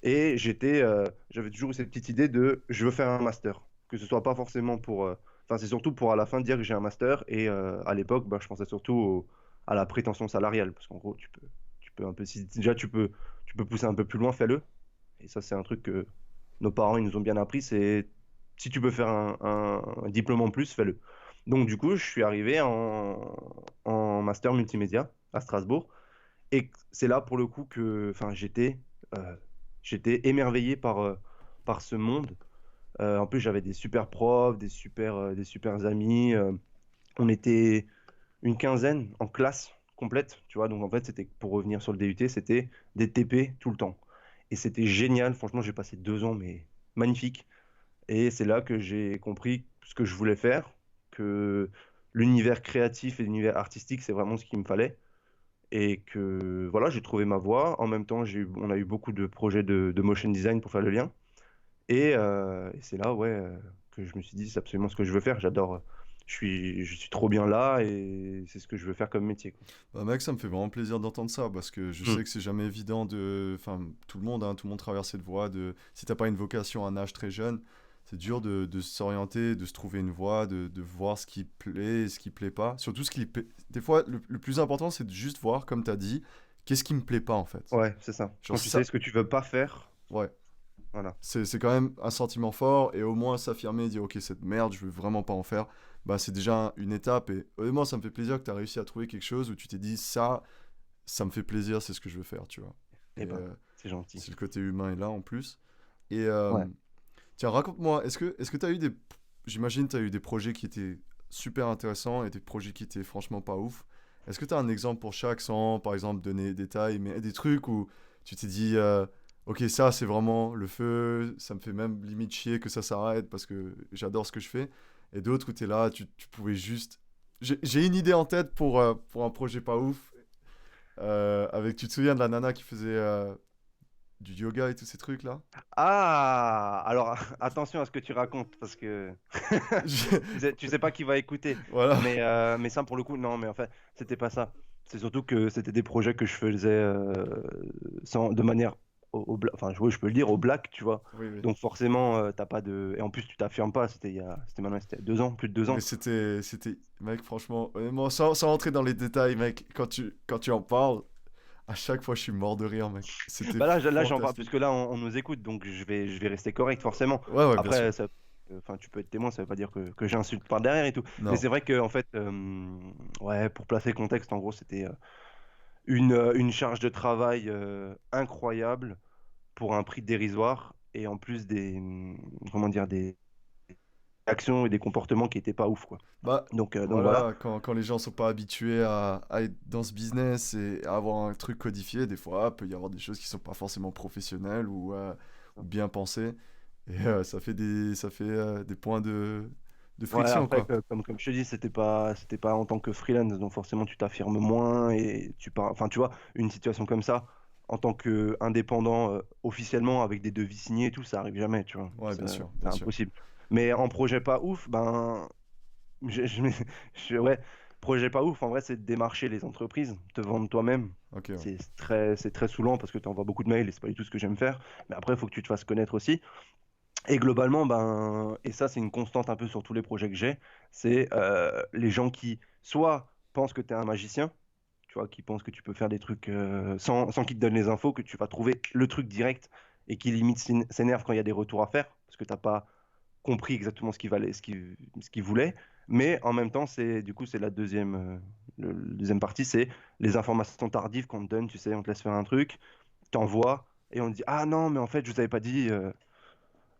Et j'avais toujours eu cette petite idée de, je veux faire un master, que ce soit pas forcément pour, enfin, c'est surtout pour à la fin dire que j'ai un master. Et à l'époque, bah, je pensais surtout à la prétention salariale, parce qu'en gros, tu peux un peu, si déjà tu peux pousser un peu plus loin, fais-le. Et ça, c'est un truc que nos parents, ils nous ont bien appris, c'est si tu peux faire un diplôme en plus, fais-le. Donc, du coup, je suis arrivé en master multimédia à Strasbourg. Et c'est là, pour le coup, que enfin, euh, j'étais émerveillé par ce monde. En plus, j'avais des super profs, des super amis. On était une quinzaine en classe complète, tu vois. Donc, en fait, c'était pour revenir sur le DUT, c'était des TP tout le temps. Et c'était génial. Franchement, j'ai passé 2 ans, mais magnifique. Et c'est là que j'ai compris ce que je voulais faire, que l'univers créatif et l'univers artistique, c'est vraiment ce qu'il me fallait. Et que voilà, j'ai trouvé ma voie. En même temps, on a eu beaucoup de projets de motion design pour faire le lien. Et c'est là, ouais, que je me suis dit, c'est absolument ce que je veux faire. J'adore. Je suis trop bien là et c'est ce que je veux faire comme métier, quoi. Bah, mec, ça me fait vraiment plaisir d'entendre ça parce que je Mm. sais que c'est jamais évident de... Enfin, tout le monde traverse cette voie de... Si t'as pas une vocation à un âge très jeune, c'est dur de s'orienter, de se trouver une voie, de voir ce qui plaît et ce qui plaît pas. Surtout ce qui plaît... Des fois, le plus important, c'est de juste voir, comme t'as dit, qu'est-ce qui me plaît pas en fait. Ouais, c'est ça. Genre Quand si tu sais ça... ce que tu veux pas faire, Ouais. voilà. C'est quand même un sentiment fort et au moins s'affirmer et dire ok cette merde je veux vraiment pas en faire, bah c'est déjà une étape et honnêtement ça me fait plaisir que tu as réussi à trouver quelque chose où tu t'es dit ça me fait plaisir, c'est ce que je veux faire, tu vois. Eh Et ben, c'est gentil. si le côté humain est là en plus. Et Ouais. tiens raconte-moi, est-ce que tu as eu des, j'imagine tu as eu des projets qui étaient super intéressants et des projets qui étaient franchement pas ouf. Est-ce que tu as un exemple pour chaque sans par exemple donner des détails mais des trucs où tu t'es dit ok, ça c'est vraiment le feu, ça me fait même limite chier que ça s'arrête parce que j'adore ce que je fais. Et d'autres où tu es là, tu pouvais juste. J'ai une idée en tête pour un projet pas ouf. Avec, tu te souviens de la nana qui faisait du yoga et tous ces trucs là. Ah, alors attention à ce que tu racontes parce que Je- tu sais pas qui va écouter. Voilà. Mais ça, pour le coup, non, mais en fait, c'était pas ça. C'est surtout que c'était des projets que je faisais de manière enfin, oui, je peux le dire, au black, tu vois. Oui, oui. Donc forcément, t'as pas de. Et en plus, tu t'affirmes pas. C'était 2 ans, plus de 2 ans. Mais mec, franchement, honnêtement, sans rentrer dans les détails, mec, quand tu en parles, à chaque fois, je suis mort de rire, mec. C'était Bah là, j'en parle, fantastique. puisque là, on nous écoute, donc je vais rester correct, forcément. Ouais, ouais, bien sûr. Après, enfin, tu peux être témoin, ça veut pas dire que j'insulte par derrière et tout. Mais Non. c'est vrai que, en fait, ouais, pour placer le contexte, en gros, c'était une charge de travail incroyable pour un prix dérisoire et en plus comment dire, des actions et des comportements qui étaient pas ouf, quoi. Bah, Donc voilà. voilà, quand les gens sont pas habitués à être dans ce business et à avoir un truc codifié, des fois, il peut y avoir des choses qui sont pas forcément professionnelles ou bien pensées. Et ça fait des points de Ouais, friction, après, quoi. comme je te dis, c'était pas en tant que freelance, donc forcément tu t'affirmes moins et tu pars. Enfin, tu vois, une situation comme ça, en tant qu'indépendant officiellement avec des devis signés et tout, ça arrive jamais, tu vois. Ouais, C'est bien sûr, c'est bien sûr. impossible. Mais en projet pas ouf, ben, ouais, projet pas ouf, en vrai, c'est de démarcher les entreprises, te vendre toi-même. Ok, ouais. C'est très saoulant parce que tu envoies beaucoup de mails et c'est pas du tout ce que j'aime faire. Mais après, il faut que tu te fasses connaître aussi. Et globalement, ben, et ça c'est une constante un peu sur tous les projets que j'ai, c'est les gens qui soit pensent que tu es un magicien, tu vois, qui pensent que tu peux faire des trucs sans qu'ils te donnent les infos, que tu vas trouver le truc direct et qui limite s'énervent quand il y a des retours à faire, parce que tu n'as pas compris exactement ce qu'il voulait. Mais en même temps, c'est la deuxième, deuxième partie, c'est les informations tardives qu'on te donne, tu sais, on te laisse faire un truc, t'envoies, et on te dit, ah non, mais en fait, je vous avais pas dit.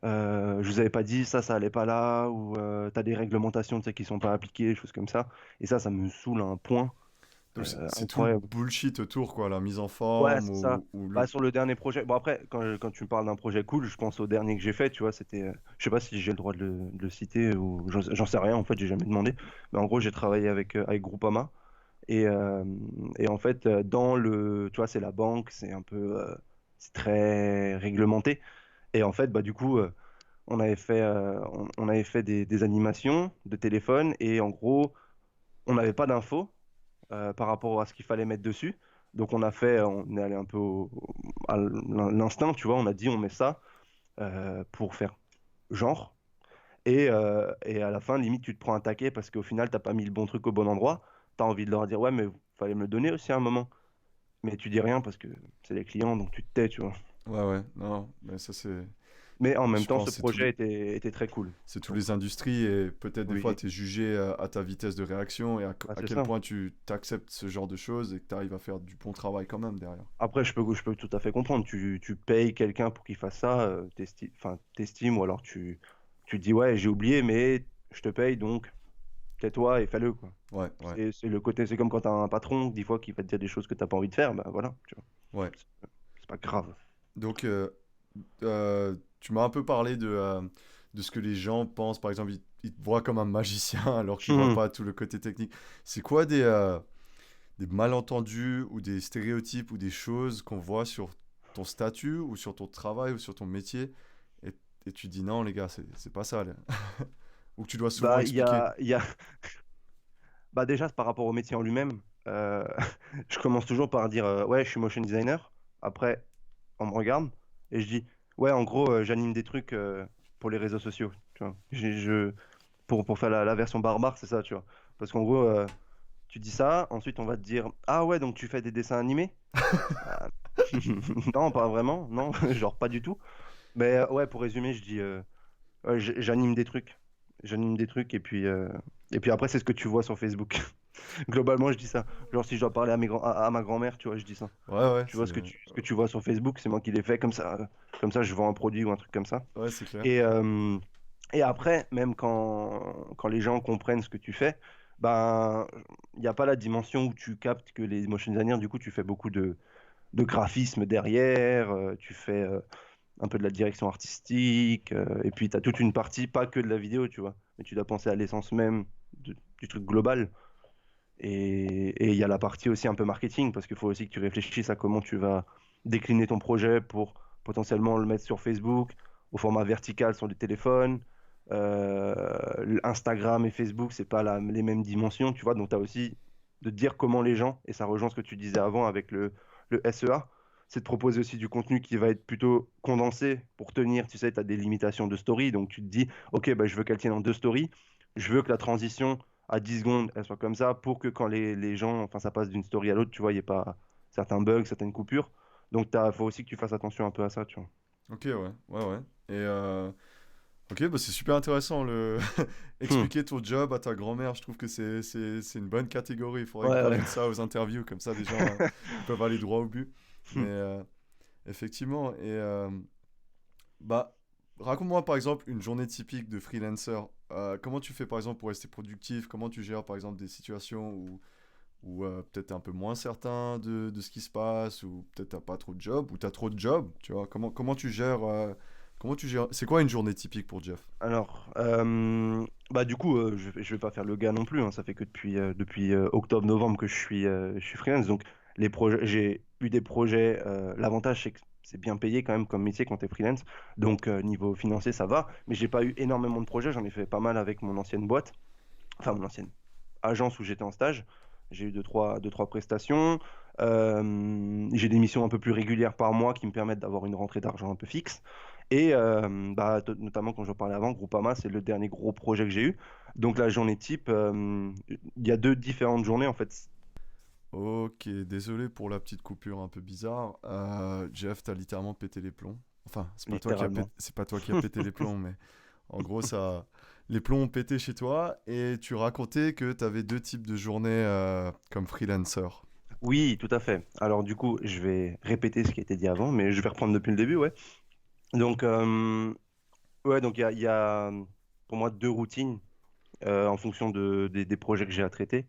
Je vous avais pas dit ça allait pas là, ou t'as des réglementations, tu sais, qui sont pas appliquées, des choses comme ça. Et ça me saoule à un point Donc c'est tout le incroyable. bullshit autour, quoi, la mise en Ouais, forme c'est ça. ou Bah, le... sur le dernier projet, bon après, quand tu me parles d'un projet cool, je pense au dernier que j'ai fait, tu vois, c'était, je sais pas si j'ai le droit de le citer, ou j'en sais rien, en fait, j'ai jamais demandé. Mais en gros, j'ai travaillé avec Groupama, et, euh, et en fait, tu vois, c'est la banque, c'est très réglementé. Et en fait, bah, du coup, on avait fait des animations de téléphone et en gros, on n'avait pas d'infos par rapport à ce qu'il fallait mettre dessus. Donc on est allé un peu à l'instinct, tu vois, on a dit on met ça pour faire genre. Et à la fin, limite, tu te prends un taquet parce qu'au final, t'as pas mis le bon truc au bon endroit. Tu as envie de leur dire ouais, mais fallait me le donner aussi à un moment. Mais tu dis rien parce que c'est les clients, donc tu te tais, tu vois. Ouais, ouais, non, mais ça c'est... Mais en même Je temps, pense ce que projet était très cool. c'est tous Donc, les industries et peut-être des fois oui, tu es jugé à ta vitesse de réaction et bah, à c'est quel ça. point tu t'acceptes ce genre de choses et que tu arrives à faire du bon travail quand même derrière. Après, je peux tout à fait comprendre. Tu payes quelqu'un pour qu'il fasse ça, enfin, t'estimes, ou alors tu te dis, ouais, j'ai oublié, mais je te paye, donc tais-toi et fais-le, quoi. Ouais, ouais, C'est le côté, c'est comme quand t'as un patron, des fois, qui va te dire des choses que t'as pas envie de faire, bah voilà, tu vois. ouais. C'est c'est pas grave. Donc, tu m'as un peu parlé de ce que les gens pensent. Par exemple, ils te voient comme un magicien alors qu'ils voient pas tout le côté technique. C'est quoi des malentendus ou des stéréotypes ou des choses qu'on voit sur ton statut ou sur ton travail ou sur ton métier et, et tu dis non, les gars, c'est pas ça, là. Ou que tu dois souvent Bah, expliquer. bah déjà, c'est par rapport au métier en lui-même. euh, je commence toujours par dire, ouais, je suis motion designer. Après, on me regarde et je dis, ouais, en gros, j'anime des trucs pour les réseaux sociaux. Tu vois. Pour faire la version barbare, c'est ça, tu vois. Parce qu'en gros, tu dis ça, ensuite on va te dire, ah ouais, donc tu fais des dessins animés? Bah, non, pas vraiment, non, genre pas du tout. Mais ouais, pour résumer, je dis, ouais, j'anime des trucs. J'anime des trucs et puis après, c'est ce que tu vois sur Facebook. Globalement, je dis ça. Genre, si je dois parler à ma grand-mère, tu vois, je dis ça. Ouais, ouais, Tu vois, ce que tu vois sur Facebook, c'est moi qui l'ai fait comme ça. Comme ça, je vends un produit ou un truc comme ça. ouais, c'est clair. Et, euh, et après, même quand les gens comprennent ce que tu fais, ben, il n'y a pas la dimension où tu captes que les motion designers, du coup, tu fais beaucoup de graphisme derrière, tu fais un peu de la direction artistique, et puis tu as toute une partie, pas que de la vidéo, tu vois, mais tu dois penser à l'essence même du truc global. Et il y a la partie aussi un peu marketing, parce qu'il faut aussi que tu réfléchisses à comment tu vas décliner ton projet pour potentiellement le mettre sur Facebook, au format vertical sur les téléphones. Instagram et Facebook, c'est pas les mêmes dimensions, tu vois. Donc, tu as aussi de dire comment les gens, et ça rejoint ce que tu disais avant avec le SEA, c'est de proposer aussi du contenu qui va être plutôt condensé pour tenir. Tu sais, tu as des limitations de story, donc tu te dis, ok, bah, je veux qu'elle tienne en 2 stories. Je veux que la transition à 10 secondes, elle soit comme ça pour que quand les gens, enfin, ça passe d'une story à l'autre, tu vois, il n'y ait pas certains bugs, certaines coupures. Donc, il faut aussi que tu fasses attention un peu à ça, tu vois. Ok, ouais, ouais, ouais. Et ok, bah c'est super intéressant le Hmm. expliquer ton job à ta grand-mère. Je trouve que c'est une bonne catégorie. Il faudrait que Ouais, tu ouais. rajoutes ça aux interviews, comme ça les gens ils peuvent aller droit au but. Mais effectivement, et bah raconte-moi par exemple une journée typique de freelancer. Comment tu fais par exemple pour rester productif? Comment tu gères par exemple des situations où peut-être t'es un peu moins certain de ce qui se passe, ou peut-être t'as pas trop de job, ou t'as trop de job, tu vois? Comment tu gères? C'est quoi une journée typique pour Jeff? Alors, bah du coup, je vais pas faire le gars non plus, hein. Ça fait que depuis octobre-novembre que je suis freelance. Donc, les projets, j'ai eu des projets. L'avantage, c'est que c'est bien payé quand même comme métier quand tu es freelance. Donc, niveau financier, ça va. Mais j'ai pas eu énormément de projets. J'en ai fait pas mal avec mon ancienne boîte, enfin mon ancienne agence où j'étais en stage. J'ai eu deux, trois prestations. J'ai des missions un peu plus régulières par mois qui me permettent d'avoir une rentrée d'argent un peu fixe. Et bah, notamment, quand j'en parlais avant, Groupama, c'est le dernier gros projet que j'ai eu. Donc la journée type, il y a deux différentes journées en fait, Ok, désolé pour la petite coupure un peu bizarre. Jeff, t'as littéralement pété les plombs. Enfin, littéralement. c'est pas toi qui as pété les plombs, mais en gros, les plombs ont pété chez toi, et tu racontais que t'avais deux types de journées comme freelancer. Oui, tout à fait. Alors du coup, je vais répéter ce qui a été dit avant, mais je vais reprendre depuis le début, ouais. Donc, ouais, donc il y a pour moi deux routines en fonction des projets que j'ai à traiter.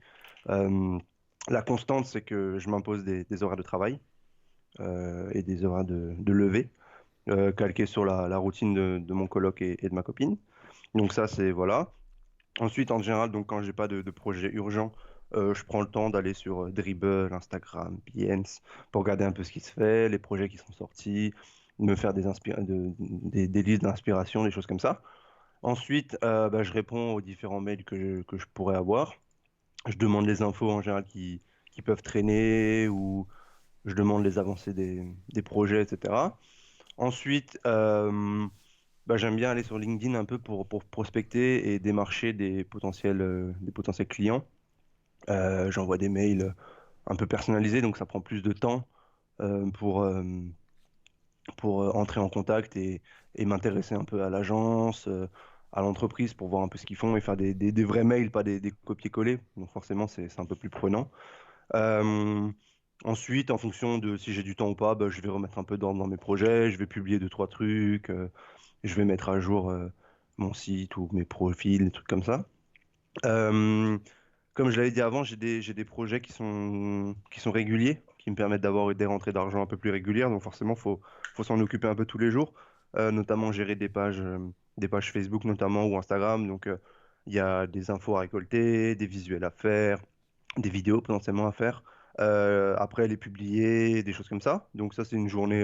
Euh, la constante, c'est que je m'impose des horaires de travail et des horaires de lever, calqués sur la routine de mon coloc et de ma copine. Donc ça, c'est voilà. Ensuite, en général, donc quand j'ai pas de projet urgent, je prends le temps d'aller sur Dribbble, Instagram, Behance, pour regarder un peu ce qui se fait, les projets qui sont sortis, me faire des listes d'inspiration, des choses comme ça. Ensuite, bah, je réponds aux différents mails que je pourrais avoir. Je demande les infos en général qui peuvent traîner, ou je demande les avancées des projets, etc. Ensuite, bah, j'aime bien aller sur LinkedIn un peu pour prospecter et démarcher des potentiels clients. J'envoie des mails un peu personnalisés, donc ça prend plus de temps euh, pour, euh, pour entrer en contact et m'intéresser un peu à l'agence, à l'entreprise pour voir un peu ce qu'ils font et faire des vrais mails, pas des copier-coller. Donc forcément, c'est un peu plus prenant. Euh, Ensuite, en fonction de si j'ai du temps ou pas, bah, je vais remettre un peu dans mes projets, je vais publier deux, trois trucs, je vais mettre à jour mon site ou mes profils, des trucs comme ça. Euh, Comme je l'avais dit avant, j'ai des projets qui sont réguliers, qui me permettent d'avoir des rentrées d'argent un peu plus régulières. Donc forcément, faut s'en occuper un peu tous les jours, notamment gérer des pages Facebook notamment ou Instagram. Donc il y a des infos à récolter, des visuels à faire, des vidéos potentiellement à faire. Après, les publier, des choses comme ça. Donc ça, c'est une journée.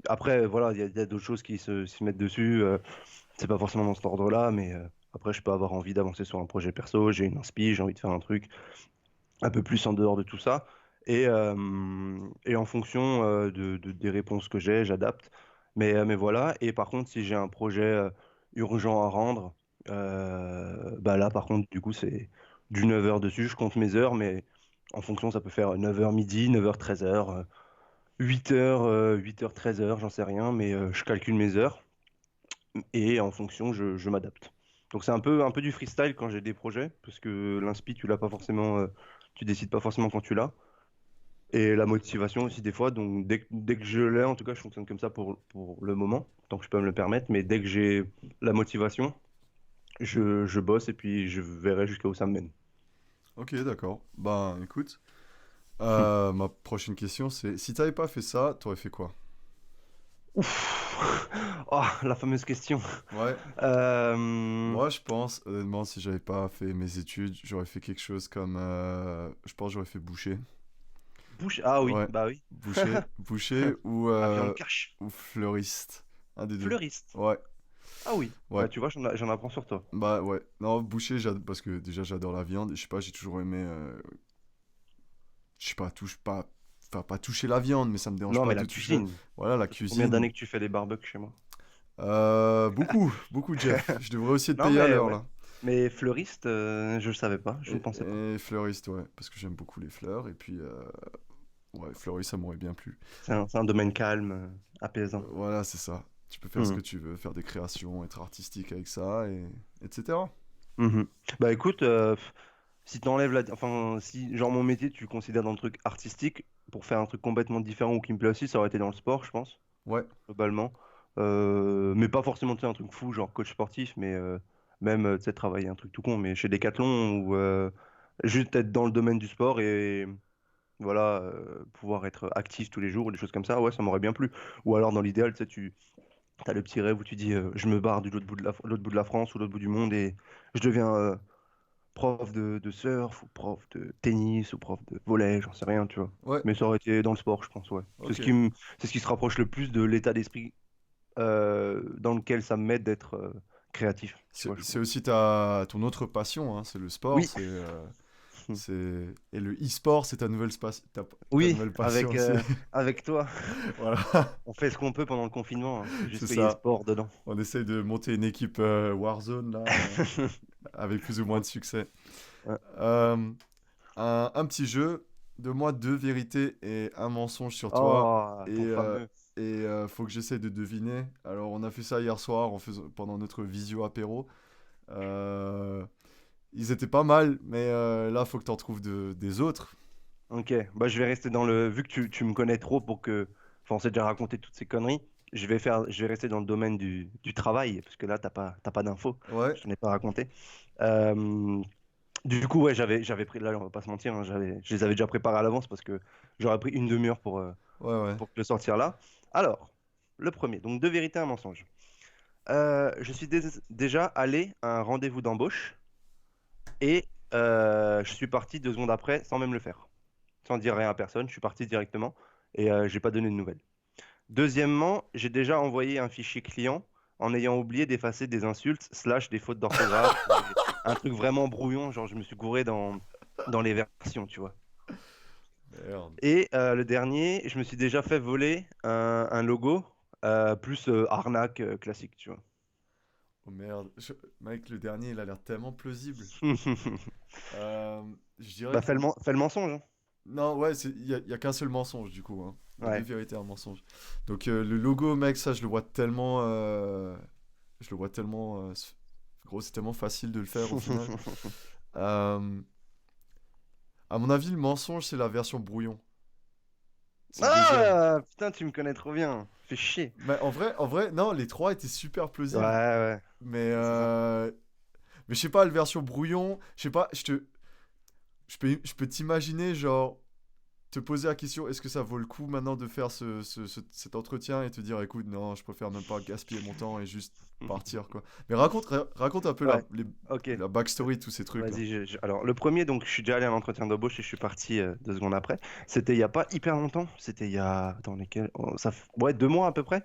Après, voilà, il y a d'autres choses qui s'y mettent dessus. C'est pas forcément dans cet ordre-là, mais après, je peux avoir envie d'avancer sur un projet perso, j'ai une inspi, j'ai envie de faire un truc un peu plus en dehors de tout ça. Et en fonction des réponses que j'ai, j'adapte. Mais voilà. Et par contre, si j'ai un projet urgent à rendre, bah là, par contre, du coup, c'est du 9 heures dessus. Je compte mes heures, mais en fonction, ça peut faire 9 heures midi, 9 heures 13 heures, 8 heures 8 heures 13 heures, j'en sais rien, mais je calcule mes heures et en fonction, je m'adapte. Donc c'est un peu du freestyle quand j'ai des projets, parce que l'inspi, tu l'as pas forcément, tu décides pas forcément quand tu l'as. Et la motivation aussi des fois, donc dès que je l'ai, en tout cas, je fonctionne comme ça pour le moment, tant que je peux me le permettre, mais dès que j'ai la motivation, je bosse et puis je verrai jusqu'à où ça me mène. Ok, d'accord. Ben, écoute, ma prochaine question, c'est si t'avais pas fait ça, t'aurais fait quoi? Ouf. Oh, la fameuse question. Ouais, Euh, moi je pense, honnêtement, si j'avais pas fait mes études, j'aurais fait quelque chose comme, je pense que j'aurais fait boucher. Bouche. Ah oui, Ouais, bah oui. boucher La viande cache. ou fleuriste, un des deux. Fleuriste. Ouais, Ah oui. ouais, Bah tu vois, j'en apprends sur toi. bah ouais. Non, boucher, parce que déjà j'adore la viande, et je sais pas, j'ai toujours aimé, je sais pas, touche pas pas toucher la viande, mais ça me dérange Non, pas mais de la toucher. cuisine. Voilà, la Ça fait combien cuisine. d'années que tu fais les barbecues chez moi? Beaucoup, beaucoup, Jeff. Je devrais aussi être Non, payé à mais l'heure ouais. là. Mais fleuriste, je ne savais pas, je ne pensais pas. Et fleuriste, ouais, parce que j'aime beaucoup les fleurs. Et puis, ouais, fleuriste, ça m'aurait bien plu. C'est un domaine calme, apaisant. Voilà, c'est ça. Tu peux faire ce que Mhm. tu veux, faire des créations, être artistique avec ça, etc. Mhm. Bah écoute, si t'enlèves enfin, si genre mon métier, tu le considères dans le truc artistique, pour faire un truc complètement différent ou qui me plaît aussi, ça aurait été dans le sport, je pense, Ouais, globalement. Mais pas forcément, tu sais, un truc fou, genre coach sportif, mais même, tu sais, travailler un truc tout con, mais chez Decathlon ou juste être dans le domaine du sport et voilà, pouvoir être actif tous les jours, des choses comme ça, ouais, ça m'aurait bien plu. Ou alors, dans l'idéal, tu sais, tu as le petit rêve où tu dis, je me barre de l'autre bout de l'autre bout de la France ou l'autre bout du monde et je deviens prof de surf ou prof de tennis ou prof de volley, j'en sais rien, tu vois. ouais, Mais ça aurait été dans le sport, je pense, ouais. ok. C'est ce qui se rapproche le plus de l'état d'esprit dans lequel ça m'aide d'être créatif, tu vois, je C'est trouve. aussi ton autre passion, hein, c'est le sport, Oui, et le e-sport, c'est ta oui, nouvelle passion aussi. avec toi, Voilà, on fait ce qu'on peut pendant le confinement, hein. C'est c'est juste qu'il y ait ça. sport dedans. On essaye de monter une équipe Warzone là, avec plus ou moins de succès. Ouais. Euh, un petit jeu, de moi deux vérités et un mensonge sur toi. Oh, Et, ton euh, fameux. faut que j'essaie de deviner. Alors, on a fait ça hier soir pendant notre visio apéro. Euh, Ils étaient pas mal, mais là, faut que t'en trouves des autres. Ok, bah je vais rester dans le. Vu que tu me connais trop pour que. Enfin, on s'est déjà raconté toutes ces conneries. Je vais rester dans le domaine du travail, parce que là, t'as pas d'infos. Ouais, Je t'en ai pas raconté. Euh, du coup, ouais, j'avais pris. Là, on va pas se mentir, hein, je les avais déjà préparés à l'avance parce que j'aurais pris une demi-heure ouais, ouais. pour te le sortir là. Alors, le premier, donc deux vérités, un mensonge. Je suis déjà allé à un rendez-vous d'embauche et je suis parti 2 secondes après sans même le faire. Sans dire rien à personne, je suis parti directement et j'ai pas donné de nouvelles. Deuxièmement, j'ai déjà envoyé un fichier client en ayant oublié d'effacer des insultes slash des fautes d'orthographe, un truc vraiment brouillon, genre je me suis gouré dans les versions, tu vois. Merde. Et le dernier, je me suis déjà fait voler un logo plus arnaque classique, tu vois. Oh merde. Mec, le dernier, il a l'air tellement plausible. Euh, je dirais Bah que. fais le mensonge, hein. Non, ouais, y a qu'un seul mensonge du coup, hein. Il y a deux Ouais. vérités et un mensonge. Donc le logo, mec, ça je le vois tellement, je le vois tellement, gros, c'est tellement facile de le faire au final. Euh, à mon avis, le mensonge c'est la version brouillon. C'est le deuxième. Ah, putain, tu me connais trop bien. Fais chier. Mais en vrai, non, les trois étaient super Ouais, plausibles. ouais, Mais, c'est ça. je sais pas, la version brouillon, je sais pas, je peux t'imaginer genre te poser la question, est-ce que ça vaut le coup maintenant de faire cet entretien et te dire, écoute, non, je préfère même pas gaspiller mon temps et juste partir, quoi. Mais raconte un peu Ouais, ok. la backstory de tous ces trucs-là. Vas-y, alors le premier, donc je suis déjà allé à un entretien d'embauche et je suis parti 2 secondes après. C'était il y a pas hyper longtemps, c'était il y a, attends, lesquels, ouais, 2 mois à peu près.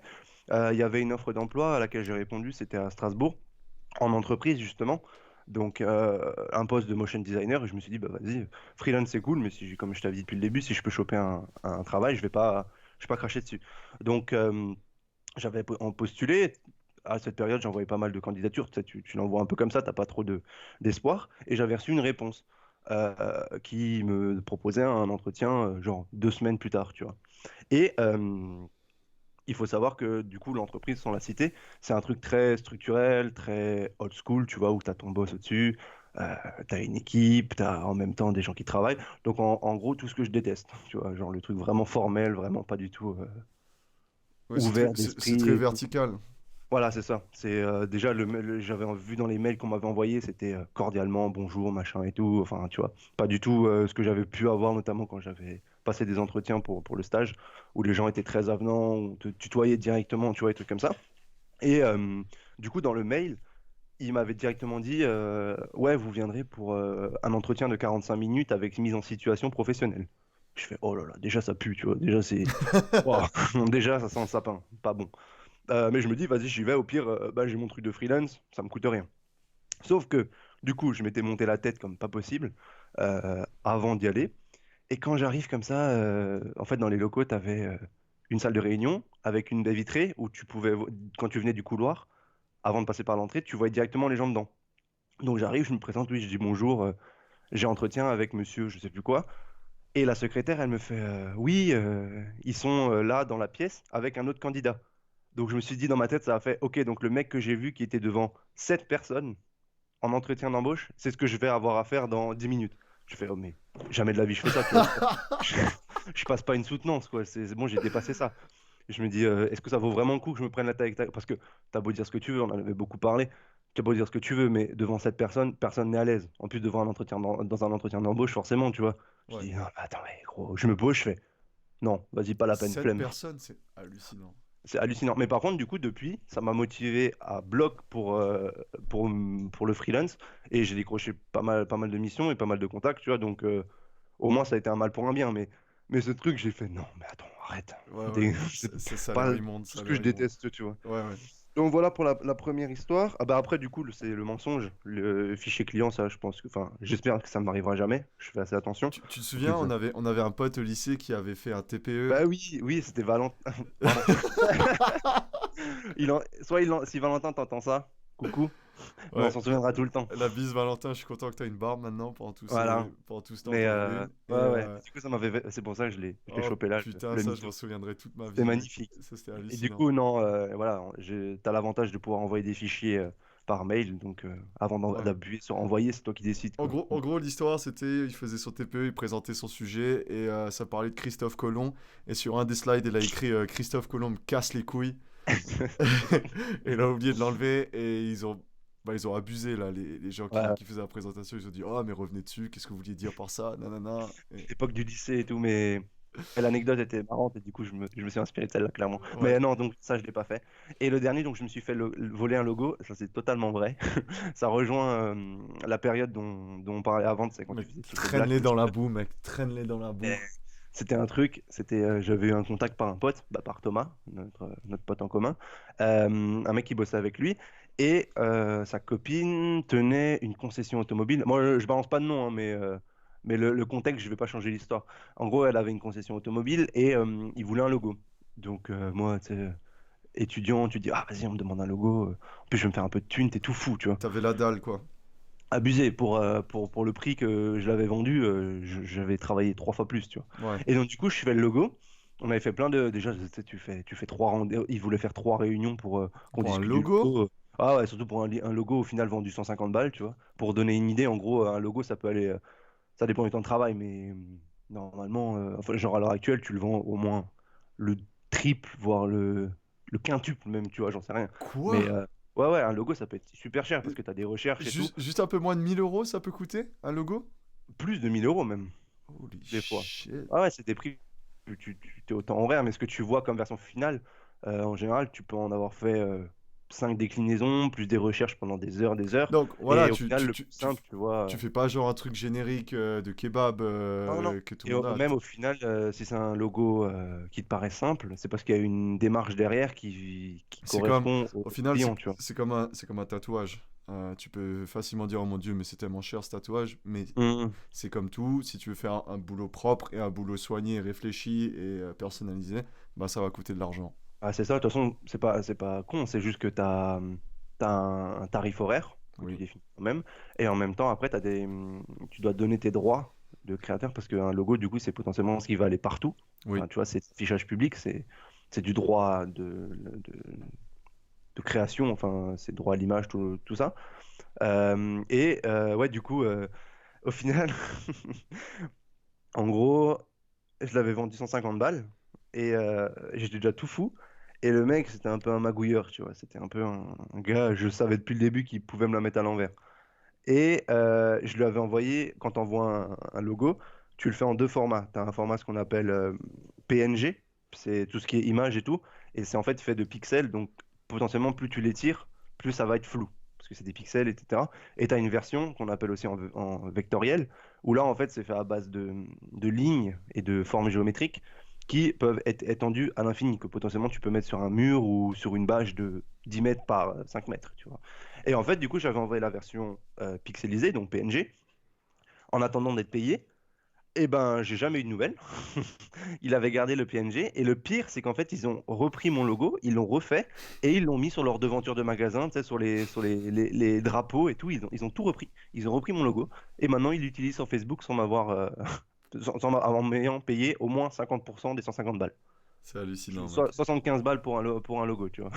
Il y avait une offre d'emploi à laquelle j'ai répondu, c'était à Strasbourg, en entreprise justement. Donc un poste de motion designer et je me suis dit, bah vas-y, freelance c'est cool, mais si, comme je t'avais dit depuis le début, si je peux choper un travail, je vais pas cracher dessus. Donc en postulé. À cette période, j'envoyais pas mal de candidatures. Tu sais, tu l'envoies un peu comme ça, t'as pas trop d'espoir. Et j'avais reçu une réponse qui me proposait un entretien, genre 2 semaines plus tard, tu vois. Et il faut savoir que du coup, l'entreprise, sans la citer, c'est un truc très structurel, très old school, tu vois, où tu as ton boss au-dessus, tu as une équipe, tu as en même temps des gens qui travaillent. Donc, en gros, tout ce que je déteste, tu vois, genre le truc vraiment formel, vraiment pas du tout Ouais, ouvert c'est d'esprit très et tout. vertical. Voilà, c'est ça. C'est déjà j'avais vu dans les mails qu'on m'avait envoyés, c'était cordialement bonjour, machin et tout. Enfin, tu vois, pas du tout ce que j'avais pu avoir, notamment quand j'avais passé des entretiens pour le stage, où les gens étaient très avenants, on te tutoyait directement, tu vois, des trucs comme ça. Et du coup, dans le mail, il m'avait directement dit ouais, vous viendrez pour un entretien de 45 minutes avec mise en situation professionnelle. Je fais oh là là, déjà ça pue, tu vois, déjà c'est. Ouah, déjà ça sent le sapin, pas bon. Mais je me dis, vas-y, j'y vais. Au pire, bah, j'ai mon truc de freelance, ça me coûte rien. Sauf que, du coup, je m'étais monté la tête comme pas possible avant d'y aller. Et quand j'arrive comme ça, en fait, dans les locaux, tu avais une salle de réunion avec une baie vitrée où tu pouvais, quand tu venais du couloir, avant de passer par l'entrée, tu voyais directement les gens dedans. Donc j'arrive, je me présente, oui, je dis bonjour, j'ai entretien avec monsieur, je sais plus quoi. Et la secrétaire, elle me fait oui, ils sont là dans la pièce avec un autre candidat. Donc je me suis dit dans ma tête, ça a fait ok, donc le mec que j'ai vu qui était devant 7 personnes en entretien d'embauche, c'est ce que je vais avoir à faire dans 10 minutes. Je fais oh, mais jamais de la vie je fais ça, tu vois. Je, je passe pas une soutenance, quoi. C'est bon, j'ai dépassé ça. Et je me dis, est-ce que ça vaut vraiment le coup que je me prenne la tête avec ta... Parce que t'as beau dire ce que tu veux, on en avait beaucoup parlé. T'as beau dire ce que tu veux, mais devant cette personne, personne n'est à l'aise. En plus, devant un entretien dans un entretien d'embauche, forcément, tu vois. Je Ouais. dis, non, mais attends, mais gros, je me pose, je fais, non, vas-y, pas la peine, 7 flemme. personnes, c'est hallucinant. C'est hallucinant. Mais par contre, du coup, depuis, ça m'a motivé à bloc pour le freelance. Et j'ai décroché pas mal de missions et pas mal de contacts, tu vois. Donc, au moins, ça a été un mal pour un bien. Mais ce truc, j'ai fait, non, mais attends, arrête. Ouais, ouais. C'est C'est salaire pas immonde, tout ce que salaire je immonde. déteste, tu vois. Ouais, ouais. Donc voilà pour la première histoire. Ah bah après, du coup, c'est le mensonge. Le fichier client, ça, je pense que, enfin, j'espère que ça ne m'arrivera jamais. Je fais assez attention. Tu te En plus, souviens, on avait un pote au lycée qui avait fait un TPE. bah oui, oui, c'était Valentin. Pardon. Si Valentin t'entend ça, coucou, mais on Ouais, s'en souviendra tout le temps. la bise Valentin, je suis content que tu as une barbe maintenant Voilà. pendant tout ce temps, Mais t'en avais une. Et ouais, ouais. Du coup, ça m'avait. C'est pour ça que je l'ai oh chopé là, putain, le ça, je m'en mytho. souviendrai toute ma C'était vie. magnifique. Ça, c'était Et du hallucinant. coup, non, voilà, t'as l'avantage de pouvoir envoyer des fichiers par mail. Donc, avant Ouais. d'appuyer sur envoyer, c'est toi qui décides, quoi. En gros l'histoire, c'était, il faisait son TPE, il présentait son sujet, et ça parlait de Christophe Colomb. Et sur un des slides, il a écrit Christophe Colomb me casse les couilles. Et il a oublié de l'enlever, et ils ont abusé, là, les gens Ouais, qui faisaient la présentation. Ils ont dit, oh, mais revenez dessus, qu'est-ce que vous vouliez dire par ça, nanana. l'époque du lycée et tout, mais l'anecdote était marrante et du coup, je me suis inspiré de celle-là, clairement. Ouais. Mais non, donc ça, je l'ai pas fait. Et le dernier, donc je me suis fait voler un logo, ça c'est totalement vrai. Ça rejoint la période dont on parlait avant, c'est quand tu Mec, faisais toutes les blagues. traîne-les dans la boue, mec, traîne-les dans la Et boue. c'était un truc, j'avais eu un contact par un pote, bah, par Thomas, notre pote en commun, un mec qui bossait avec lui, et sa copine tenait une concession automobile. Moi, je balance pas de nom, hein, mais le contexte, je vais pas changer l'histoire. En gros, elle avait une concession automobile et il voulait un logo. Donc moi, tu sais, étudiant, tu dis, ah vas-y, on me demande un logo, en plus je vais me faire un peu de thune, t'es tout fou, tu vois. T'avais la dalle, quoi. Abusé pour le prix que je l'avais vendu, j'avais travaillé 3 fois plus, tu vois. Ouais. Et donc du coup, je fais le logo. On avait fait plein de déjà, tu sais, tu fais 3 rendez-vous. Ils voulaient faire 3 réunions pour qu'on Pour un discute du logo? logo. Ah ouais, surtout pour un logo au final vendu 150 balles, tu vois. Pour donner une idée, en gros, un logo, ça peut aller, ça dépend du temps de travail, mais normalement, enfin, genre à l'heure actuelle, tu le vends au moins le triple, voire le quintuple même, tu vois, j'en sais rien. Quoi? Mais ouais, ouais, un logo, ça peut être super cher parce que tu as des recherches et tout. Juste un peu moins de 1 000 euros, ça peut coûter, un logo? Plus de 1 000 € même, Holy des fois. shit. Ah ouais, c'est des prix, tu t'es autant en vert, mais ce que tu vois comme version finale, en général, tu peux en avoir fait 5 déclinaisons, plus des recherches pendant des heures, Donc voilà, et au final, le plus simple, tu vois. tu fais pas genre un truc générique de kebab Non, non. que tout Et le monde a. même au final, si c'est un logo qui te paraît simple, c'est parce qu'il y a une démarche derrière qui C'est comme, correspond au au final, client, tu vois. c'est comme un tatouage. Tu peux facilement dire, oh mon Dieu, mais c'est tellement cher ce tatouage. Mais Mhm. c'est comme tout, si tu veux faire un boulot propre et un boulot soigné, réfléchi et personnalisé, bah ça va coûter de l'argent. Ah, c'est ça, de toute façon, c'est pas con, c'est juste que tu as, un tarif horaire que tu Oui, définis toi-même, et en même temps, après, tu dois donner tes droits de créateur, parce qu'un logo, du coup, c'est potentiellement ce qui va aller partout. oui. Enfin, tu vois, c'est affichage public, c'est du droit de création, enfin, c'est droit à l'image, tout ça. Ouais, du coup, au final, en gros, je l'avais vendu 150 balles et j'étais déjà tout fou. Et le mec, c'était un peu un magouilleur, tu vois. C'était un peu un gars, je savais depuis le début qu'il pouvait me la mettre à l'envers. Et je lui avais envoyé, quand tu envoies un logo, tu le fais en 2 formats. Tu as un format ce qu'on appelle PNG, c'est tout ce qui est image et tout. Et c'est en fait fait de pixels, donc potentiellement plus tu les tires, plus ça va être flou, parce que c'est des pixels, etc. Et tu as une version qu'on appelle aussi en vectoriel, où là en fait c'est fait à base de lignes et de formes géométriques qui peuvent être étendues à l'infini, que potentiellement tu peux mettre sur un mur ou sur une bâche de 10 mètres par 5 mètres, tu vois. Et en fait, du coup, j'avais envoyé la version pixelisée, donc PNG, en attendant d'être payé. Eh ben, j'ai jamais eu de nouvelles. Il avait gardé le PNG. Et le pire, c'est qu'en fait, ils ont repris mon logo, ils l'ont refait et ils l'ont mis sur leur devanture de magasin, tu sais, sur les drapeaux et tout. Ils ont tout repris. Ils ont repris mon logo. Et maintenant, ils l'utilisent sur Facebook sans m'avoir, en m'ayant payé au moins 50% des 150 balles. C'est hallucinant, mec. 75 balles pour un logo, tu vois.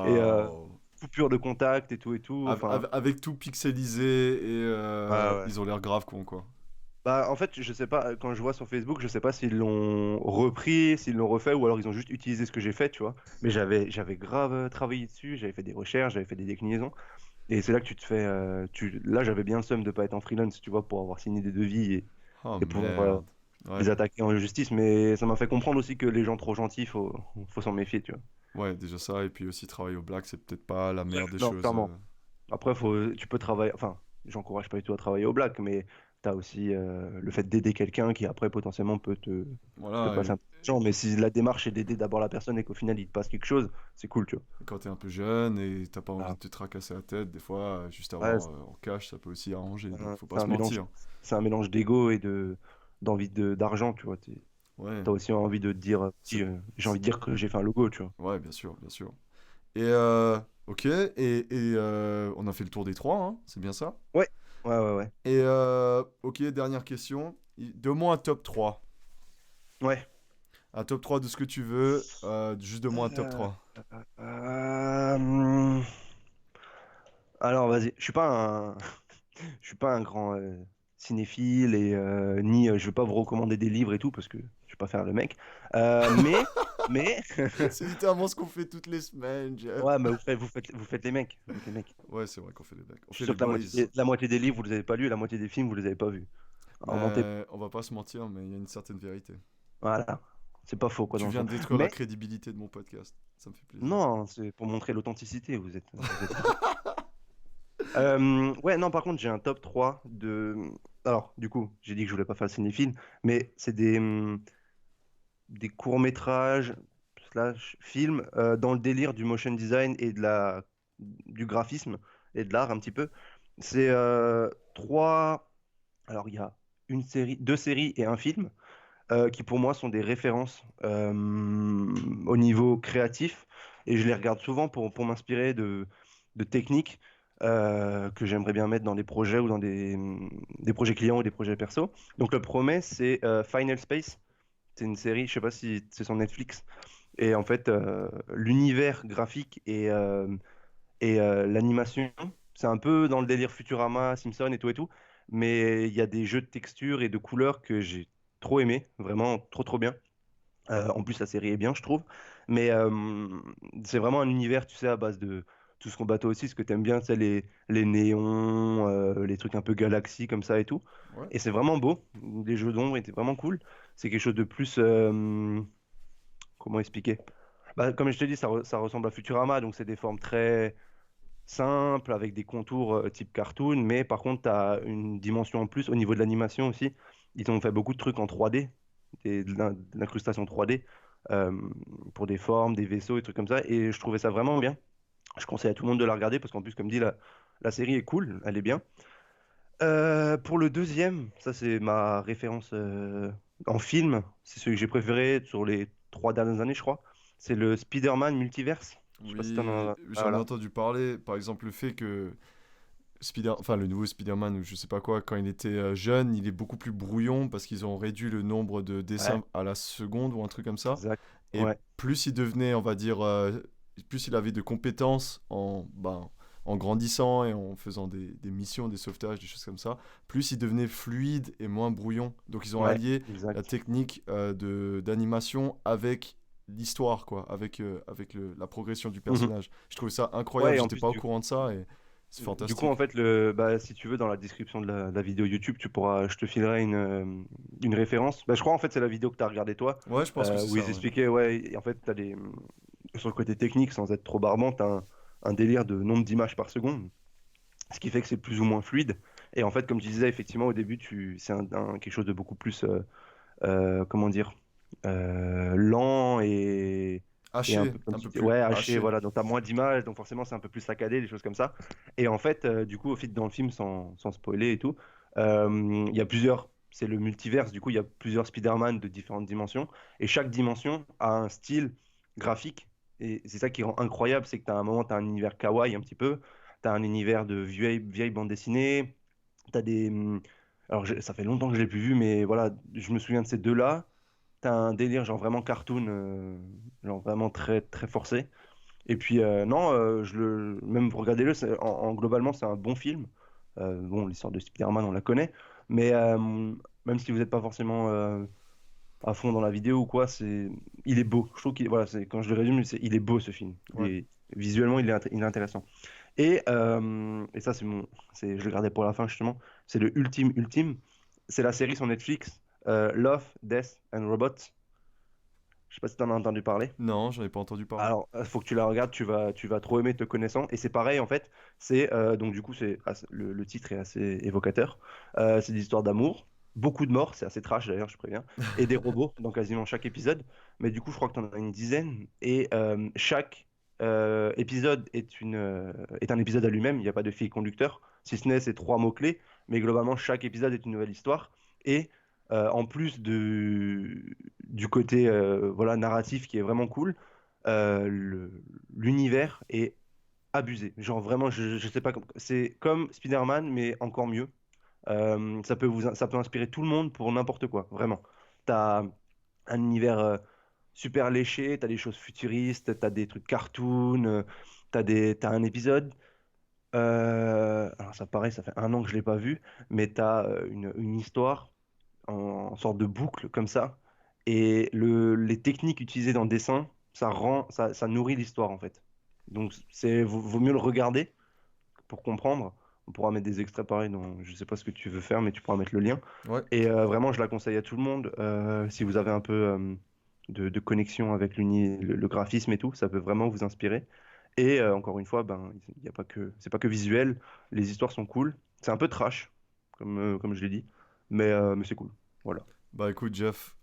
Et Waouh. coupure de contact et tout. Enfin, Avec tout pixelisé et ouais, ouais. ils ont l'air grave cons, quoi. Bah, en fait, je sais pas, quand je vois sur Facebook, je sais pas s'ils l'ont repris, s'ils l'ont refait, ou alors ils ont juste utilisé ce que j'ai fait, tu vois. Mais j'avais grave travaillé dessus, j'avais fait des recherches, j'avais fait des déclinaisons. Et c'est là que tu te fais. Là, j'avais bien le seum de pas être en freelance, tu vois, pour avoir signé des devis Oh et pouvoir merde. Ouais. les attaquer en justice. Mais ça m'a fait comprendre aussi que les gens trop gentils, faut s'en méfier, tu vois. Ouais, déjà ça, et puis aussi travailler au black, c'est peut-être pas la meilleure des Non, choses. clairement. Après, tu peux travailler. Enfin, j'encourage pas du tout à travailler au black, mais tu as aussi le fait d'aider quelqu'un qui après potentiellement peut te Voilà, passer un peu de temps. Mais si la démarche est d'aider d'abord la personne et qu'au final il te passe quelque chose, c'est cool, tu vois. et quand t'es un peu jeune et t'as pas envie Ah, de te tracasser la tête, des fois, juste ouais, avoir en cash, ça peut aussi arranger, c'est donc un, faut pas c'est un se mélange, mentir. c'est un mélange d'ego et d'envie d'argent, tu vois. Ouais, T'as aussi envie de te dire, c'est- j'ai c'est- envie de dire que j'ai fait un logo, tu vois. ouais, bien sûr, bien sûr. Et ok, on a fait le tour des trois, hein, c'est bien ça? Ouais, ouais, ouais, ouais. Et ok, dernière question. Donne-moi un top 3. Ouais. Un top 3 de ce que tu veux, juste donne-moi un top Euh, 3. hum, alors, vas-y. Je suis pas un grand cinéphile et ni je vais pas vous recommander des livres et tout parce que je vais pas faire le mec. Mais C'est littéralement ce qu'on fait toutes les semaines, Jeff. ouais, mais vous faites les mecs, vous faites les mecs. Ouais, c'est vrai qu'on fait les blagues. On Je suis fait sûr les que la boys. moitié la moitié des livres vous les avez pas lus, et la moitié des films vous les avez pas vus. Alors mentez. Mais on va pas se mentir, mais il y a une certaine vérité. Voilà, c'est pas faux quoi Tu dans le viens fond. de détruire la Mais crédibilité de mon podcast. Ça me fait plaisir. non, c'est pour montrer l'authenticité. Vous êtes fou. Ouais, non, par contre, j'ai un top 3 de. Alors, du coup, j'ai dit que je voulais pas faire le cinéphile, mais c'est des courts-métrages slash films dans le délire du motion design et du graphisme et de l'art un petit peu. C'est trois. Alors, il y a deux séries et un film qui pour moi sont des références au niveau créatif et je les regarde souvent pour m'inspirer de techniques que j'aimerais bien mettre dans des projets ou dans des projets clients ou des projets perso. Donc le premier, c'est Final Space. C'est une série, je sais pas si c'est sur Netflix. Et en fait, l'univers graphique et l'animation, c'est un peu dans le délire Futurama, Simpson et tout. Mais il y a des jeux de textures et de couleurs que j'ai trop aimé, vraiment trop trop bien. En plus, la série est bien, je trouve. Mais c'est vraiment un univers, tu sais, à base de tout ce qu'on bateau aussi, ce que tu aimes bien, tu sais, les néons, les trucs un peu galaxies comme ça et tout. Ouais. Et c'est vraiment beau. Les jeux d'ombre étaient vraiment cool. C'est quelque chose de plus. Comment expliquer? Bah, comme je te dis, ça ressemble à Futurama, donc c'est des formes très simples, avec des contours type cartoon. Mais par contre, tu as une dimension en plus au niveau de l'animation aussi. Ils ont fait beaucoup de trucs en 3D de l'incrustation 3D euh, pour des formes, des vaisseaux et trucs comme ça. Et je trouvais ça vraiment bien. Je conseille à tout le monde de la regarder parce qu'en plus, comme dit, la série est cool, elle est bien. Pour le deuxième, ça c'est ma référence en film, c'est celui que j'ai préféré sur les 3 dernières années, je crois. C'est le Spider-Man Multiverse. Je sais pas si t'en Oui, as. Ah, j'en ai voilà. entendu parler. Par exemple, le fait que enfin le nouveau Spider-Man ou je sais pas quoi, quand il était jeune, il est beaucoup plus brouillon parce qu'ils ont réduit le nombre de Ouais, dessins à la seconde ou un truc comme ça. exact. Et Ouais. plus il devenait, on va dire, plus il avait de compétences en grandissant et en faisant des missions, des sauvetages, des choses comme ça, plus il devenait fluide et moins brouillon. Donc ils ont Ouais, allié la exact. technique d'animation avec l'histoire, quoi, avec la progression du Mhm. personnage. Je trouvais ça incroyable, Ouais, et en j'étais plus, pas au courant de ça et c'est du coup, en fantastique. fait, bah, si tu veux, dans la description de la vidéo YouTube, je te filerai une référence. Bah, je crois, en fait, c'est la vidéo que tu as regardée toi, Ouais, je pense que c'est où ça, ils ouais. expliquaient, ouais, et en fait, sur le côté technique, sans être trop barbant, tu as un délire de nombre d'images par seconde, ce qui fait que c'est plus ou moins fluide. Et en fait, comme tu disais, effectivement, au début, c'est quelque chose de beaucoup plus, comment dire, lent et un Haché, peu comme un tu peu dis, plus ouais, haché, haché. voilà. Donc, tu as moins d'images, donc forcément, c'est un peu plus saccadé, des choses comme ça. Et en fait, du coup, au fil dans le film, sans spoiler et tout, il y a plusieurs. c'est le multiverse. Du coup, il y a plusieurs Spider-Man de différentes dimensions. Et chaque dimension a un style graphique. Et c'est ça qui rend incroyable, c'est que tu as un moment, tu as un univers kawaii un petit peu. Tu as un univers de vieille bande dessinée. T'as des. Alors, ça fait longtemps que je l'ai plus vu, mais voilà, je me souviens de ces deux-là. T'as un délire, genre vraiment cartoon, genre vraiment très, très forcé. Et puis, non, même regardez-le, globalement, c'est un bon film. Bon, l'histoire de Spider-Man, on la connaît. Mais même si vous n'êtes pas forcément à fond dans la vidéo ou quoi, il est beau. Je trouve qu'il, voilà, quand je le résume, il est beau ce film. Ouais. Visuellement, il est intéressant. Et ça, je le gardais pour la fin justement. C'est le ultime. C'est la série sur Netflix, Love, Death and Robots. Je sais pas si tu en as entendu parler. Non, j'en ai pas entendu parler. Alors, il faut que tu la regardes, tu vas trop aimer te connaissant. Et c'est pareil, en fait. Donc, du coup, le titre est assez évocateur. C'est des histoires d'amour. Beaucoup de morts, c'est assez trash d'ailleurs, je préviens. Et des robots dans quasiment chaque épisode. Mais du coup, je crois que tu en as une dizaine. Et chaque épisode est un épisode à lui-même. Il n'y a pas de fil conducteur. Si ce n'est ces trois mots-clés. Mais globalement, chaque épisode est une nouvelle histoire. Et en plus du côté voilà, narratif qui est vraiment cool, l'univers est abusé. Genre vraiment, je sais pas, c'est comme Spider-Man, mais encore mieux. Ça peut inspirer tout le monde pour n'importe quoi, vraiment. T'as un univers super léché, t'as des choses futuristes, t'as des trucs cartoon, t'as un épisode. Alors ça pareil, ça fait un an que je l'ai pas vu, mais t'as une histoire en sorte de boucle comme ça. Et les techniques utilisées dans le dessin, ça nourrit l'histoire en fait. Donc vaut mieux le regarder pour comprendre. On pourra mettre des extraits pareils, je sais pas ce que tu veux faire, mais tu pourras mettre le lien. Ouais. Et vraiment, je la conseille à tout le monde. Si vous avez un peu de connexion avec le graphisme et tout, ça peut vraiment vous inspirer. Et encore une fois, ben, il y a pas que, c'est pas que visuel. Les histoires sont cool. C'est un peu trash, comme je l'ai dit, mais c'est cool. Voilà. Bah écoute Jeff,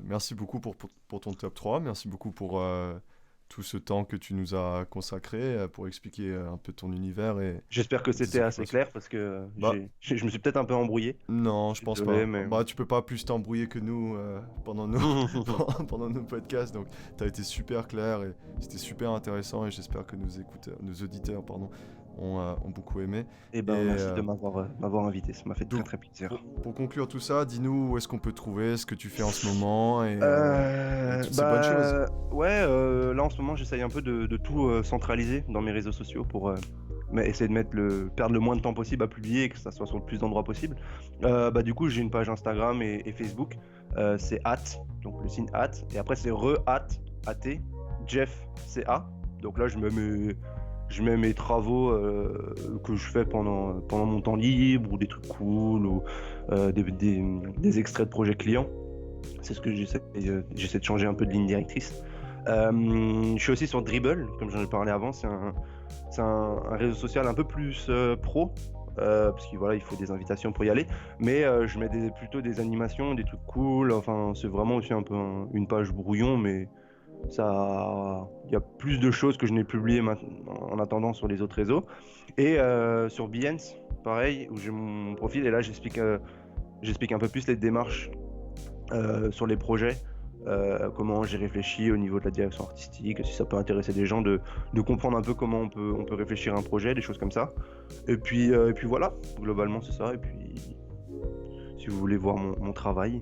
merci beaucoup pour ton top 3. Merci beaucoup pour tout ce temps que tu nous as consacré pour expliquer un peu ton univers et J'espère que tes c'était assez occupations. clair parce que Bah je me suis peut-être un peu embrouillé. non, je pense Désolé, pas. mais. Bah tu peux pas plus t'embrouiller que nous pendant nos pendant nos podcasts. Donc tu as été super clair et c'était super intéressant et j'espère que nos auditeurs pardon, ont beaucoup aimé. Eh Et ben, merci de m'avoir invité. Ça m'a fait très donc très plaisir. pour conclure tout ça, dis-nous où est-ce qu'on peut trouver ce que tu fais en ce moment et toutes ces bonnes choses. Ouais, là en ce moment j'essaye un peu de tout centraliser dans mes réseaux sociaux pour essayer de perdre le moins de temps possible à publier et que ça soit sur le plus d'endroits possible. Du coup j'ai une page Instagram et Facebook, c'est donc le signe et après c'est at, Jeff CA. Donc là je mets mes travaux que je fais pendant mon temps libre ou des trucs cool ou des extraits de projets clients. C'est ce que j'essaie de changer un peu de ligne directrice. Je suis aussi sur Dribbble, comme j'en ai parlé avant. C'est un réseau social un peu plus pro, parce qu'il voilà, il faut des invitations pour y aller. Mais je mets plutôt des animations, des trucs cool. Enfin, c'est vraiment aussi un peu une page brouillon, mais il y a plus de choses que je n'ai publiées en attendant sur les autres réseaux. Et sur Behance, pareil, où j'ai mon profil, et là j'explique un peu plus les démarches sur les projets, comment j'ai réfléchi au niveau de la direction artistique, si ça peut intéresser des gens de comprendre un peu comment on peut réfléchir à un projet, des choses comme ça. Et puis voilà, globalement c'est ça. Et puis si vous voulez voir mon travail,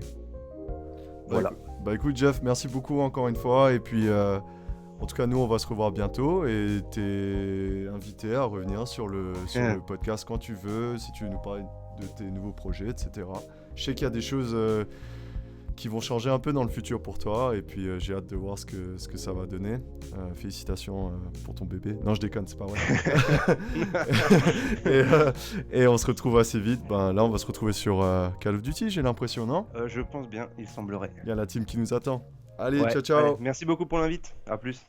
voilà. Bah écoute Jeff, merci beaucoup encore une fois et puis en tout cas nous on va se revoir bientôt et t'es invité à revenir sur le podcast quand tu veux, si tu veux nous parler de tes nouveaux projets, etc. Je sais qu'il y a des choses qui vont changer un peu dans le futur pour toi et puis j'ai hâte de voir ce que ça va donner. Félicitations pour ton bébé. Non je déconne, c'est pas vrai. et on se retrouve assez vite. Ben, là on va se retrouver sur Call of Duty j'ai l'impression, non? Je pense bien, il semblerait. Il y a la team qui nous attend. Allez, Ouais, ciao ciao. allez, merci beaucoup pour l'invite, à plus.